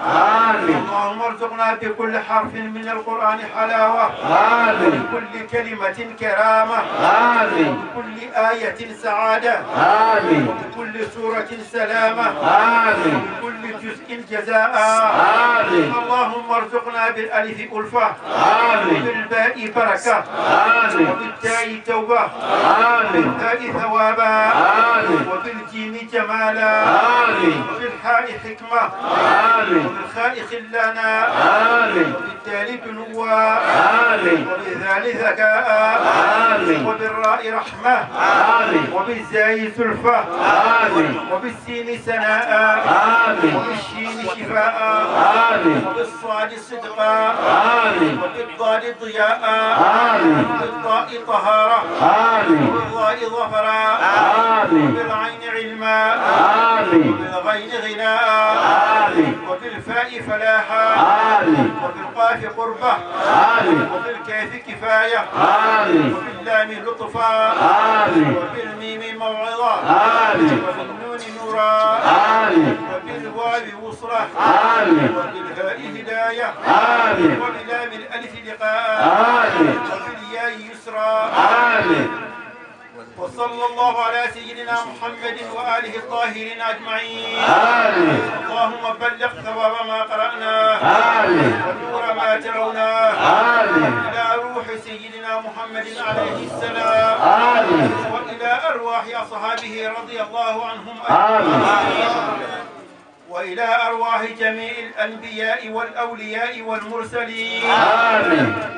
آمين. اللهم ارزقنا بكل حرف من القرآن حلاوة. آمين. بكل كلمة كرامة. آمين. بكل آية سعادة. آمين. وبكل سورة سلامة. آمين. وبكل جزء جزاء. آمين. اللهم ارزقنا بالألف ألفة. آمين. وبالباء بركة. آمين. وبالتاء توبة. آمين. وبالتاء ثوابا. آمين. وبالجيم جمالا. آمين. وبالحاء حكمة. آمين. وبالخاء خلانا. آمين. وبالدال دنوا. آمين. وبالذال ذكاء. آمين. وبالراء رحمة. آمين. وبالزاي زلفة. آمين. وبالسين سناء. آمين. وبالشين شفاء. آمين. وبالصاد صدقا. آمين. وبالضاد ضياء. آمين. وبالضاء طهارة. آمين. وبالضاء ظفرا. آمين. وبالعين علما. آمين. وبالغين غناء. آمين. وبالفاء فلاحا. آمين. وبالقاف قربة. آمين. وبالكاف كفاية. آمين. وباللام لطفا. آمين. وبالميم موعظة. آمين. وبالنون نورا. آمين. وبالواو وصلة. آمين. وبالهاء هداية. آمين. وبلام الألف لقاء. آمين. وبالياء يسرا. آمين. وصلى الله على سيدنا محمد وآله الطاهرين أجمعين. آمين. اللهم بلغ ثواب ما قرأنا. آمين. ونور ما ترونا. آمين. إلى روح روح سيدنا محمد عليه السلام وإلى أرواح أصحابه رضي الله عنهم وإلى أرواح جميع الأنبياء والأولياء والمرسلين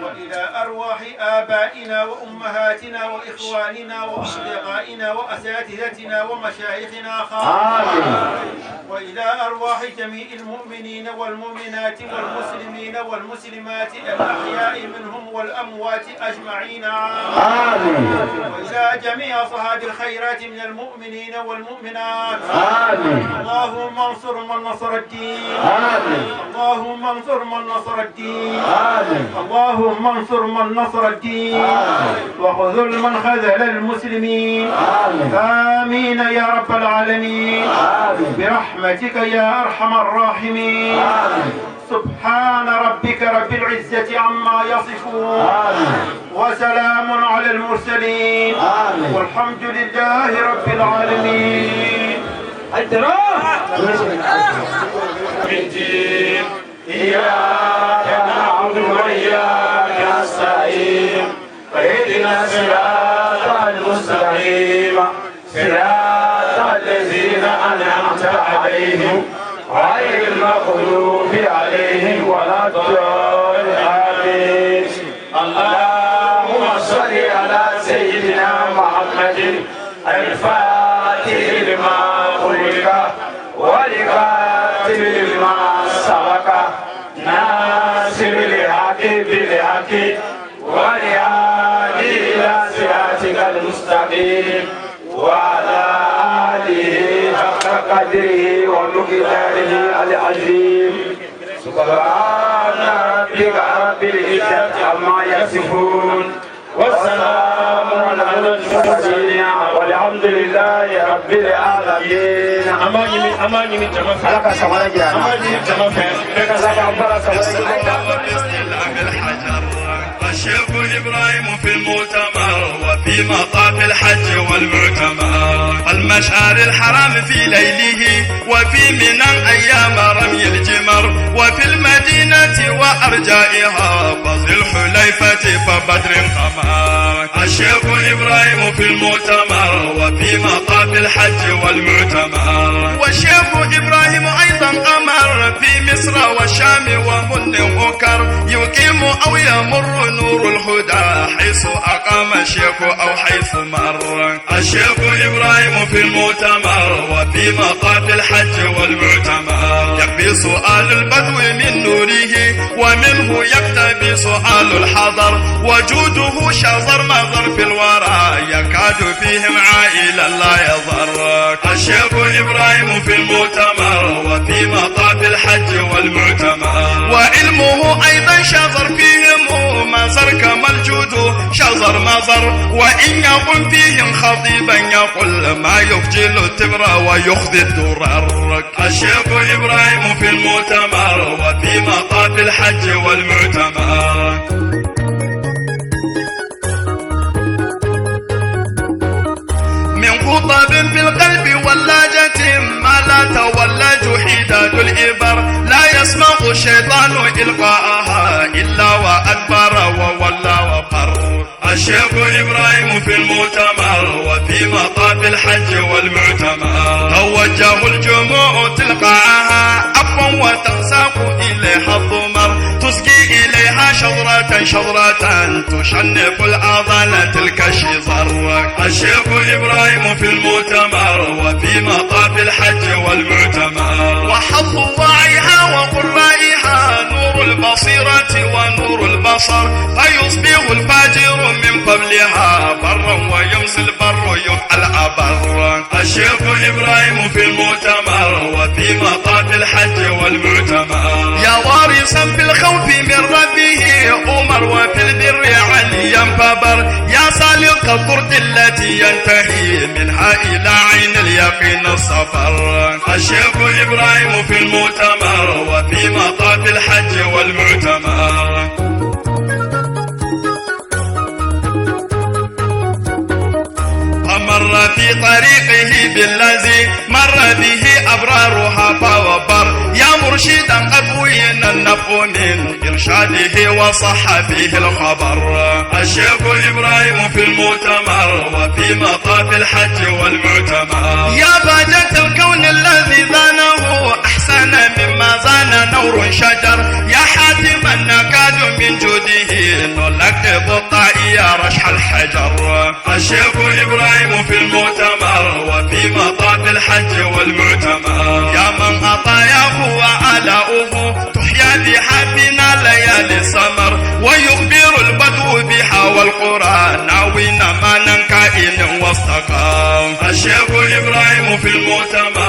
وإلى أرواح آبائنا وأمهاتنا وإخواننا وأصدقائنا وأساتذتنا ومشايخنا خاصة وإلى أرواح جميع المؤمنين والمؤمنات والمسلمين والمسلمات الأحياء منهم والأموات أجمعين وإلى جميع أصحاب الخيرات من المؤمنين والمؤمنات اللهم انصر من نصر الدين اللهم انصر من نصر الدين اللهم انصر من نصر الدين وخذل من خذل المسلمين آمين يا رب العالمين برحمتك يا أرحم الراحمين سبحان ربك رب العزة عما يصفون وسلام على المرسلين والحمد لله رب العالمين. إياك نعبد وإياك نستعين اهدنا الصراط المستقيم صراط الذين أنعمت عليهم غير المغضوب عليهم ولا الضالين. اللهم صل على سيدنا محمد الفاتح لما خلق والقاتل لما سبق ناصر الحق بالحق والهادي إلى صراطك المستقيم وعلى آله حق قدره ومقداره العظيم. سبحان ربك رب العزة عما يصفون والسلام على المرسلين والحمد لله رب العالمين. أماني من جماعة لك سمانا جانا أماني جماعة لك سمانا الشيخ إبراهيم في المؤتمر وفي مطاف الحج والمعتمر المشعر الحرام في ليله وفي منى أيام رمي الجمر وفي المدينة وأرجائها فضل الحليفة فبدر قمر. الشيخ إبراهيم في المؤتمر وفي مطاف الحج والمعتمر والشيخ إبراهيم أيضا أمر في مصر والشام وهن أكر يقيم أو يمر نور الهدى حيث أقام الشيخ أو حيث مر. الشيخ إبراهيم في المؤتمر وفي مطاف الحج والمعتمر يكفي سؤال البدو من نوره ومنه يكتبي سؤال الحضر وجوده شظر مظر في الورى يكاد فيهم عائلا لا يضر. الشيخ إبراهيم في المؤتمر وفي مطاف الحج والمعتمر وعلمه أيضا شظر فيهم مزر كما الجود شظر مزر وإن يقم فيهم خطيبا يقول ما يفجل التبر ويخذي الدرر. الشيخ إبراهيم في المؤتمر وفي مطاف الحج والمعتمر من خطب في القلب ولاجة ما لا تولج حداد الإبر لا يسمع الشيطان إلقاءها إلا وأدبر وولى وقر. الشيخ إبراهيم في المؤتمر وفي مطاف الحج والمعتمر توجه الجموع تلقاها عفوا وتنساق إليها الضمر تسقي إليها شظرة شظرة تشنف الأضل تلك الشظر. الشيخ إبراهيم في المؤتمر وفي مطاف الحج والمعتمر وحظ واعيها وقرائها نور البصيرة ونور البصر فيصبح الفاجر من قبلها برا ويمسي البر يفعل أبر. الشيخ إبراهيم في المؤتمر وفي مطاف الحج والمعتمر يا وارثا في الخوف من ربه أمر وفي البر عليا فبر يا سالق الطرق التي ينتهي منها إلى عين اليقين السفر. الشيخ إبراهيم في المؤتمر وفي مطاف الحج والمعتمر مر في في طريقه بالذي مر به أبرارها فوبر يا مرشدا قبوينا النفع من إرشاده وصح فيه الخبر الشيخ إبراهيم في المؤتمر وفي مطاف الحج والمعتمر يا بهجة الكون الذي زانه أحسن مما زان نور شجر يا حاتما نكاد من جوده نلقب الطائي رشح الحجر الشيخ إبراهيم في المؤتمر وفي مطاف الحج والمعتمر يا من عطاياه وآلاؤه تحيا بحبنا ليالي سمر ويخبر البدو بها والقرآن ناوين ما كائن واستقام الشيخ إبراهيم في المؤتمر